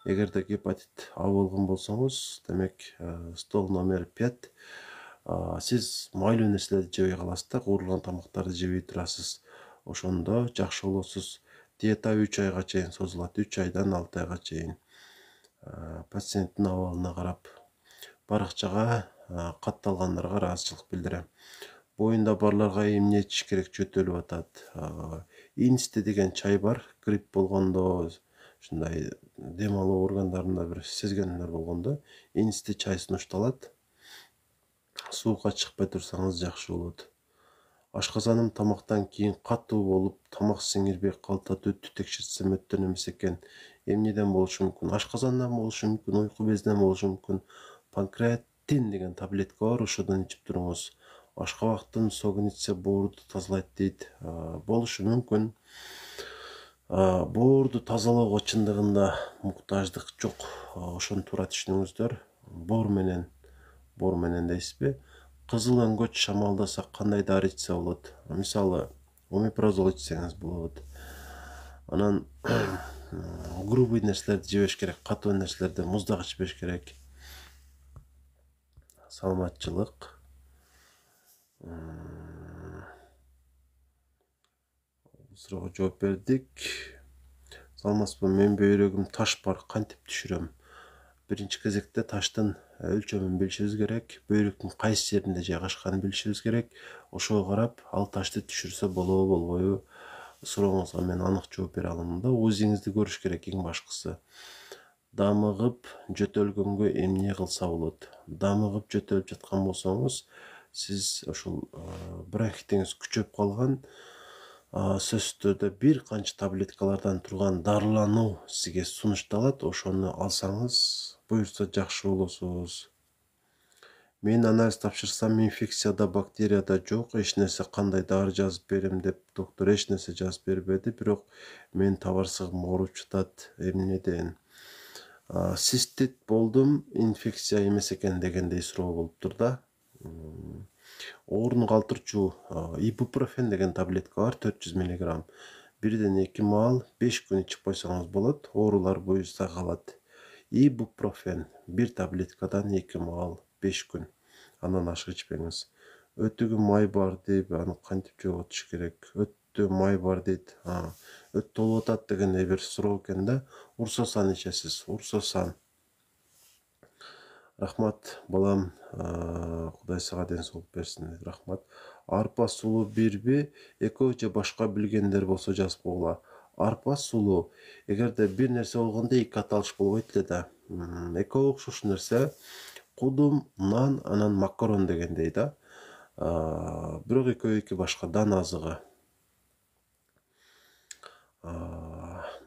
S1: эгерде гепатит А болгон болсоңуз, демек стол номер 5. Сиз майлуу нерселерди жебей каласыз да, куурулган тамактарды жебей турасыз. Ошондо жакшы болосуз. Диета 3 айга чейин созулат, 3 айдан 6 айга чейин. Пациенттин абалына карап, баракчага катталгандарга ыраазычылык билдирем. Боюнда барларга эмне ичиш керек? Жөтөлүп атат. Инсти деген чай бар. Грипп болгондо, ушундай дем алуу органдарында бир сезгендер болгондо, инсти чай сунушталат. Суукка чыкпай турсаңыз жакшы болот. Ашказаным тамактан кийин катуу болуп, тамак сиңирбей калат, өтү текшертсем өттөн эмес экен. Эмнеден болушу мүмкүн? Ашказандан болушу мүмкүн, уйку безинен болушу мүмкүн. Панкреатин деген таблетка бар, ошодон ичип туруңуз. Ашкабактын согун ичсе боорду тазалайт дейт. Болушу мүмкүн. Боорду тазалоого чындыгында муктаждык жок. Ошону туура түшүнүңүздөр. Боор менен дейсизби? Кызыл өңгөч шамалдаса кандай дары ичсе болот? Мисалы, омепразол ичсеңиз болот. Анан грубый нерселерди жебеш керек, катуу нерселерди муздак ичпеш керек. Саламатчылык. Суроого жооп бердик. Саламатсызбы, менин бөйрөгүм таш бар, кантип түшүрөм? Биринчи кезекте таштын өлчөмүн билишибиз керек, бөйрөктүн кайсы жеринде жайгашканын билишибиз керек. Ошого карап, ал ташты түшүрсө болобу, болбойбу? Сурооңузга мен анык жооп бере алам да. Өзүңүздү көрүш керек эң башкысы. Дамыгып жөтөлгөнгө эмне кылса болот? Дамыгып жөтөлүп жаткан болсоңуз, сиз ошол бронхитиңиз күчөп калган, сөзсүз түрдө бир канча таблеткалардан турган дарылануу сизге сунушталат. Ошону алсаңыз, буюрса жакшы болосуз. Мен анализ тапшырсам, инфекцияда, бактерияда жок, эч нерсе, кандай дары жазып берем деп доктор эч нерсе жазып бербеди, бирок мен табарсыгым ооруп жатат. Эмнеден? Цистит болдум, инфекция эмес экен дегендей суроо болуптур да. Ооруну калтырчу ибупрофен деген таблетка бар, 400 мг. Бирден 2 маал 5 күн ичип койсоңуз болот, оорулар буюрса калат. Ибупрофен бир таблеткадан 2 маал 5 күн. Андан ашык ичпеңиз. Өтүгү май бар дейт, аны кантип жоготуш керек? Өттө май бар дейт. Өт толуп атат дегендей бир суроо экен да. Урсосан ичесиз, урсосан. Рахмат, балам, Кудай сага ден соолук берсин. Рахмат. Арпа сулуу бирби, экөө же башка билгендер болсо жазып койгула. Арпа сулуу. Эгерде бир нерсе болгондо эки аталыш болбойт эле да. Экөө окшош нерсе. Кудум, нан, анан макарон дегендей да. Бирок экөө эки башка дан азыгы.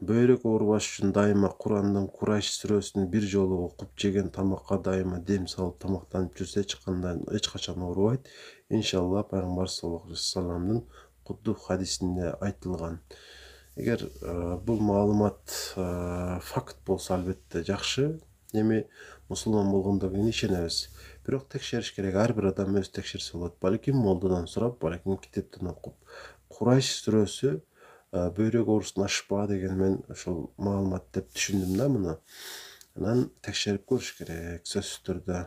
S1: Бөйрөк оорубаш үчүн дайыма Курандын Курайш сүрөсүн бир жолу окуп жеген тамакка дайыма дем салып тамактанып жүрсө эч качан оорубайт. Иншалла пайгамбар саллаллаху алейхи вассаламдын куддук хадисинде айтылган. Эгер бул маалымат факт болсо албетте жакшы. Эми мусулман болгондон кийин ишенебиз. Бирок текшериш керек, ар бир адам өзү текшерсе болот. Балким молдодан сурап, балким китептен окуп. Курайш сүрөсү бөйрөк оорусун ашпа деген мен ошол маалымат деп түшүндүм да муну. Анан текшерип көрүш керек, сөзсүз түрдө.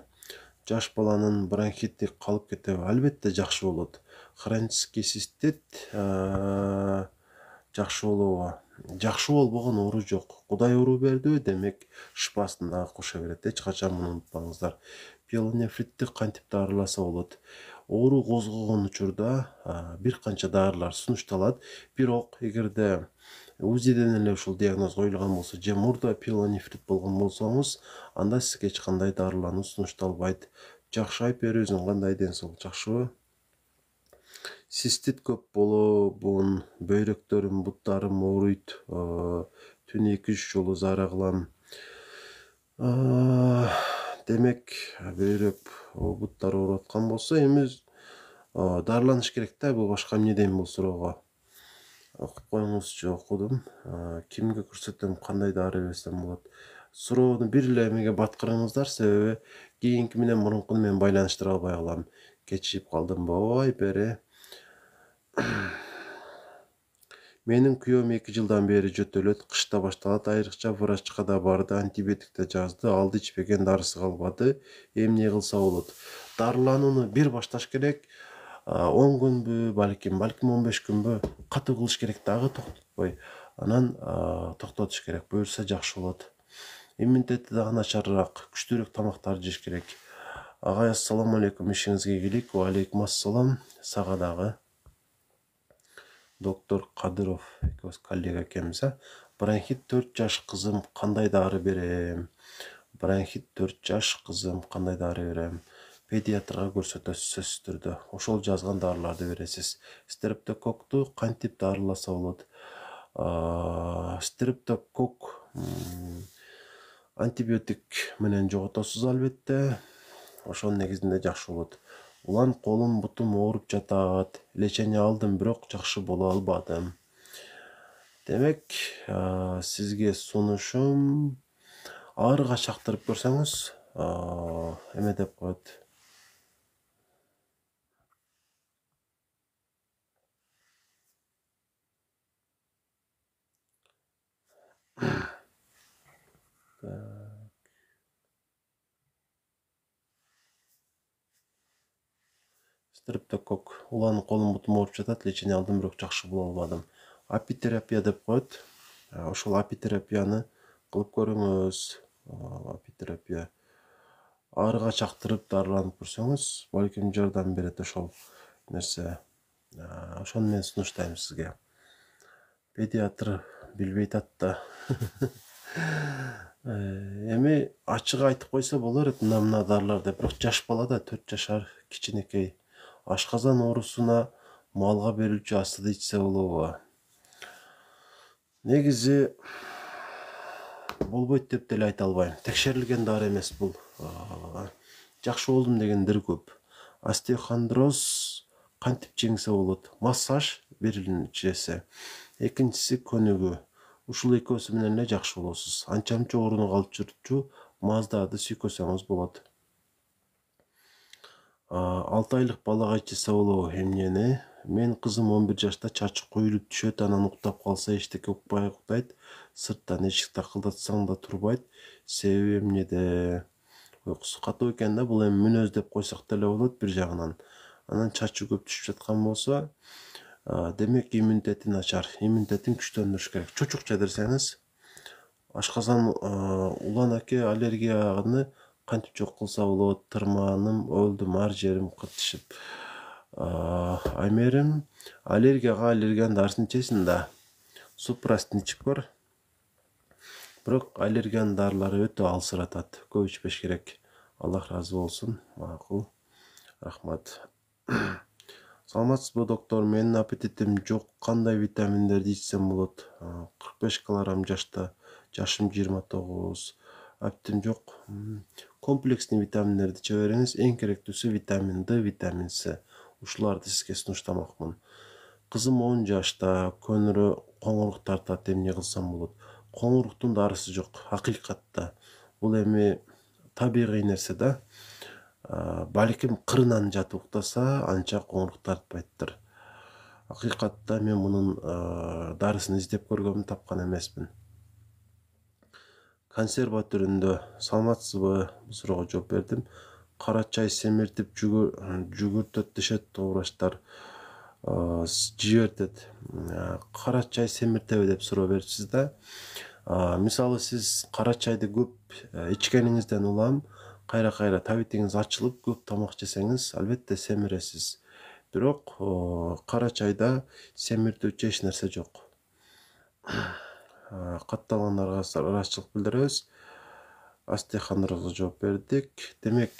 S1: Жаш баланын бронхити калып кетеби? Албетте жакшы болот. Хронический цистит жакшы болобу? Жакшы болбогон оору жок. Кудай оору бердиби, демек шыпасын дагы кошо берет. Эч качан муну унутпаңыздар. Пиелонефритти кантип дарыласа болот? Оору козгогон учурда бир канча дарылар сунушталат. Бирок эгерде УЗИден эле ушул диагноз коюлган болсо, же мурда пиелонефрит болгон болсоңуз, анда сизге эч кандай дарылануу сунушталбайт. Жакшы айтып берүүсүң, кандай ден соолук, жакшыбы? Цистит көп болобун, бөйрөктөрүм, буттарым ооруйт, түнү 2-3 жолу заара кылам. Демек, бөйрөк, буттар ооруп аткан болсо, эми дарыланыш керек да, бул башка эмне дейм бул суроого. Окуп коюңузчу, окудум. Кимге көрсөтөм, кандай дары берсем болот? Суроону бир эле эмеге баткырыңыздар, себеби кийинки менен мурункуну мен байланыштыра албай калам. Кечигип калдым, ой бери. Менин күйөөм 2 жылдан бери жөтөлөт, кышта башталат, айрыкча врачка да барды, антибиотик да жазды, алды ичпеген, дарысы калбады. Эмне кылса болот? Дарыланууну бир башташ керек. 10 күнбү, балким 15 күнбү катуу кылыш керек, дагы токтотпой. Анан токтотуш керек, буюрса жакшы болот. Иммунитети дагы начарыраак, күчтүүрөөк тамактарды жеш керек. Агай, ассаламу алейкум, ишиңизге келик. Ва алейкум ассалам, сага дагы. Доктор Кадыров экөөбүз коллега экенбиз. Бронхит 4 жаш кызым, кандай дары берем? Бронхит 4 жаш кызым, кандай дары берем? Педиатрга көрсөтөсүз, сөзсүз түрдө. Ошол жазган дарыларды бересиз. Стрептококкту кантип дарыласа болот? Стрептокок антибиотик менен жоготосуз албетте. Ошонун негизинде жакшы болот. Улан колум, бутум ооруп жатат. Лечение алдым, бирок жакшы боло албадым. Демек, сизге сунушум аарыга чактырып көрсөңүз, эме деп коет. стрептокок уланып колум бутум ооруп жатат, лечение алдым, бирок жакшы боло албадым. Апитерапия деп коет. Ошол апитерапияны кылып көрүңүз. Апитерапия аарыга чактырып дарыланып көрсөңүз, балким жардам берет ошол нерсе. Ошону мен сунуштайм сизге. Педиатр билбейт атта. Эми ачык айтып койсо болор эт мына дарылар деп, бирок жаш бала да 4 жашар кичинекей. Ашказан оорусуна малга берилчү астыды ичсе болобу? Негизи болбойт деп деле айта албайм. Текшерилген дары эмес бул. Жакшы болдум дегендер көп. Остеохондроз кантип жеңсе болот? Массаж берилинчесе. Экинчиси көнүгүү. Ушул экөөсү менен эле жакшы болосуз. Анча мынча ооруну калып жүрчү маздарды сүйкөсөңүз болот. 6 айлык балага ичсе болобу эмнени? Мен кызым 11 жашта чачы коюлуп түшөт, анан уктап калса эчтеке укпай уктайт. Сырттан эшик такылдатсаң да турбайт. Себеби эмнеде? Уйкусу катуу экен да, бул эми мүнөз деп койсок деле болот бир жагынан. Анан чачы көп түшүп жаткан болсо, демек иммунитети начар. Иммунитетин күчтөндүрүш керек. Чучук жедирсеңиз, ашказан улан-аке аллергияны кантип жок кылса болот? Тырмааным өлдүм, ар жерим кыртышып. Аймерим аллергияга аллергиян дарысын ичесиң да. Супрастин ичип көр. Бирок аллергиян дарылары өтө алсыратат. Көп ичпеш керек. Аллах разы болсун. Макул. Рахмат. Саламатсызбы, доктор? Менин аппетитим жок. Кандай витаминдерди ичсем болот? 45 килограмм жашта. Жашым 29. Аппетитим жок. Комплексный витаминдерди иче бериңиз. Эң керектүүсү витамин Д, витамин С. Ушуларды сизге сунуштамакмын. Кызым 10 жашта, көнүрө коңурук тартат, эмне кылсам болот? Коңуруктун дарысы жок, акыйкатта. Бул эми табигый нерсе да. Балким кырынан жатып уктаса, анча коңурук тартпайттыр. Акыйкатта мен мунун дарысын издеп көргөм, тапкан эмесмин. Консерва түрүндө. Саламатсызбы? Бул суроого жооп бердим. Кара чай семиртип жүгүртөт дешет врачтар. Жибертет. Кара чай семиртеби деп суроо берипсиз да. Мисалы сиз кара чайды көп ичкениңизден улам кайра табитиңиз ачылып көп тамак жесеңиз, албетте семиресиз. Бирок кара чайда семиртүүчү эч нерсе жок. Катталгандарга ыраазычылык билдиребиз. Остеохондрозго жооп бердик. Демек,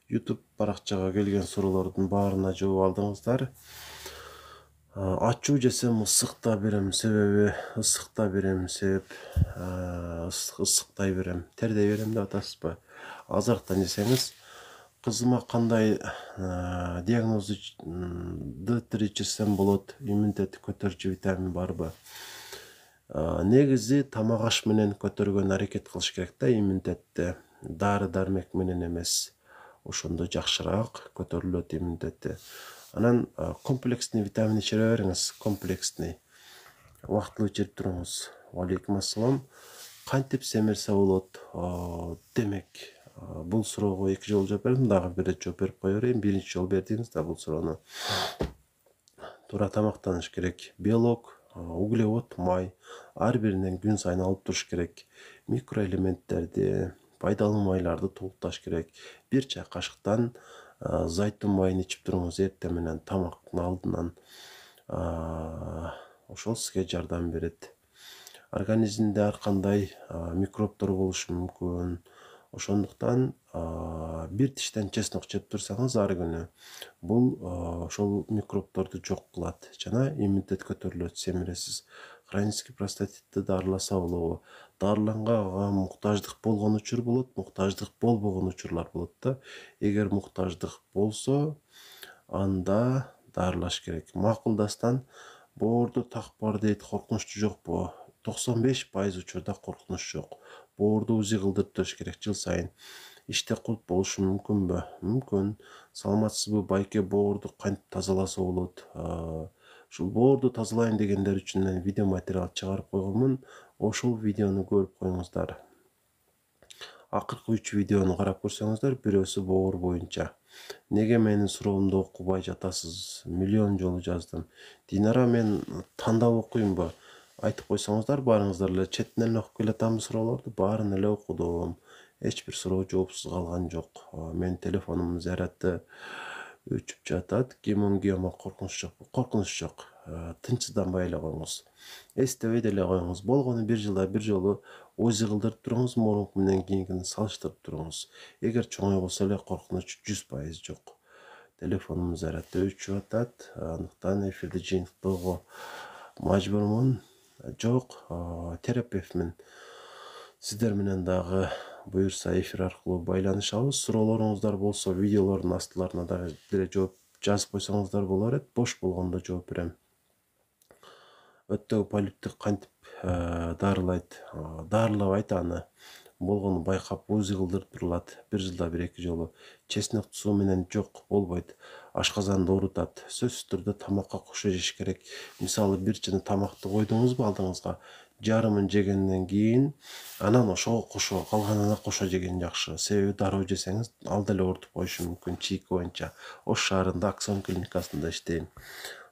S1: YouTube баракчага келген суроолордун баарына жооп алдыңыздар. Ачуу жесем ысыкта берем, себеби ысыкта берем, себеп ысыктай берем, тердей берем деп атасызбы? Азырктан жесеңиз, кызыма кандай диагнозду D3 ичирсем болот, иммунитети көтөрчү витамин барбы? Негизи тамак аш менен көтөргөн аракет кылыш керек да иммунитетти. Дары дармек менен эмес. Ошондо жакшыраак көтөрүлөт иммунитети. Анан комплексный витамин ичире бериңиз, комплексный. Убактылуу ичирип туруңуз. Алейкум ассалам. Кантип семирсе болот? Демек, бул суроого 2 жолу жооп бердим, дагы бир рет жооп берип кое берейин. Биринчи жолу бердиңиз да бул суроону. Туура тамактаныш керек. Белок, углевод, май ар биринен күн сайын алып туруш керек. Микроэлементтерди, пайдалуу майларды толукташ керек. Бир чай кашыктан зайтун майын ичип туруңуз эртең менен тамактын алдынан. Ошол сизге жардам берет. Организмде ар кандай микробтор болушу мүмкүн. Ошондуктан бир тиштен чеснок жеп турсаңыз ар күнү, бул ошол микробторду жок кылат жана иммунитет көтөрүлөт, семиресиз. Хронический простатитти дарыласа болобу? Дарыланганга муктаждык болгон учур болот, муктаждык болбогон учурлар болот да. Эгер муктаждык болсо, анда дарылаш керек. Макулдастан боорду так бар дейт, коркунучу жокпу? 95% учурда коркунуч жок. Боорду УЗИ кылдырып туруш керек жыл сайын. Иште курт болушу мүмкүнбү? Мүмкүн. Саламатсызбы, байке? Боорду кантип тазаласа болот? Ушул боорду тазалайм дегендер үчүн мен видео материал чыгарып койгонмун. Ошол видеону көрүп коюңуздар. Акыркы 3 видеону карап көрсөңүздөр, бирөөсү боор боюнча. Неге менин суроомду окубай жатасыз? Миллион жолу жаздым. Динара, мен тандап окуймбу? Айтып койсоңуздар, баарыңыздар эле четин эле окуп келатамбы суроолорду? Баарын эле окудум. Эч бир суроо жоопсуз калган жок. Менин телефонумдун заряды өчүп жатат. Гемонгиома коркунуч жок. Коркунуч жок. Тынчсызданбай эле коюңуз. Эстебей деле коюңуз. Болгону бир жылда бир жолу ойзы кылдырып туруңуз, мурунку менен кийинкини салыштырып туруңуз. Эгер чоңой болсо эле коркунуч 100% жок. Телефонумдун заряды өчүп атат. Андыктан эфирди жыйынтыктоого мажбурмун. Жок, терапевтмин. Сиздер менен дагы буюрса эфир аркылуу байланышабыз. Суроолоруңуздар болсо, видеолордун астыларына дагы деле жооп жазып койсоңуздар боло берет. Бош болгондо жооп берем. Өттөгү полипти кантип дарылайт? Дарылабайт аны. Болгону байкап УЗИ кылдырып турулат. Бир жылда 1-2 жолу. Чеснок суу менен жок, болбойт. Ашказанды оорутат. Сөзсүз түрдө тамакка кошо жеш керек. Мисалы, бир чыны тамакты койдуңузбу алдыңызга, жарымын жегенден кийин анан ошого кошо, калганына кошо жеген жакшы. Себеби дароо жесеңиз ал деле оорутуп коюшу мүмкүн чийик боюнча. Ош шаарында Аксон клиникасында иштейм.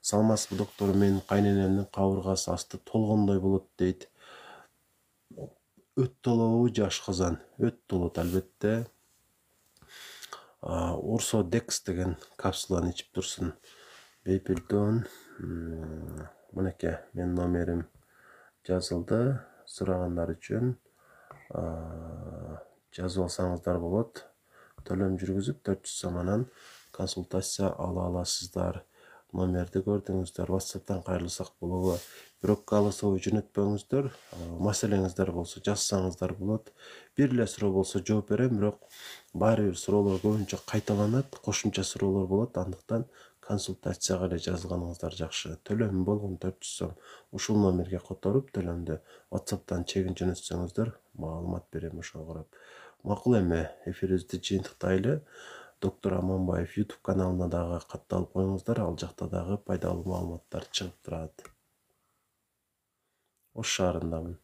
S1: Салмасызбы доктор, менин кайненемдин кабыргасы асты толгондой болот дейт. Өт толобу же ашказан? Өт толот албетте. Урсо Декс деген капсуланы ичип турсун. Бейпилдон. Мынеке менин номерим жазылды. Сурагандар үчүн жазып алсаңыздар болот. Төлөм жүргүзүп 400 сом анан консультация ала аласыздар. Номерди көрдүңүздөр. WhatsApp'тан кайрылсак болобу? Бирок голосовой жөнөтпөңүздөр. Маселеңиздер болсо жазсаңыздар болот. Бир эле суроо болсо жооп берем, бирок баары бир суроолор көбүнчө кайталанат, кошумча суроолор болот. Андыктан консультацияга эле жазылганыңыздар жакшы. Төлөмү болгон 400 сом. Ушул номерге которуп төлөмдү WhatsApp'тан чегин жөнөтсөңүздөр, маалымат берем ошого карап. Макул эми, эфирибизди жыйынтыктайлы. Доктор Аманбаев YouTube каналына дагы катталып коюңуздар. Ал жакта дагы пайдалуу маалыматтар чыгып турат. Ош шаарындамын.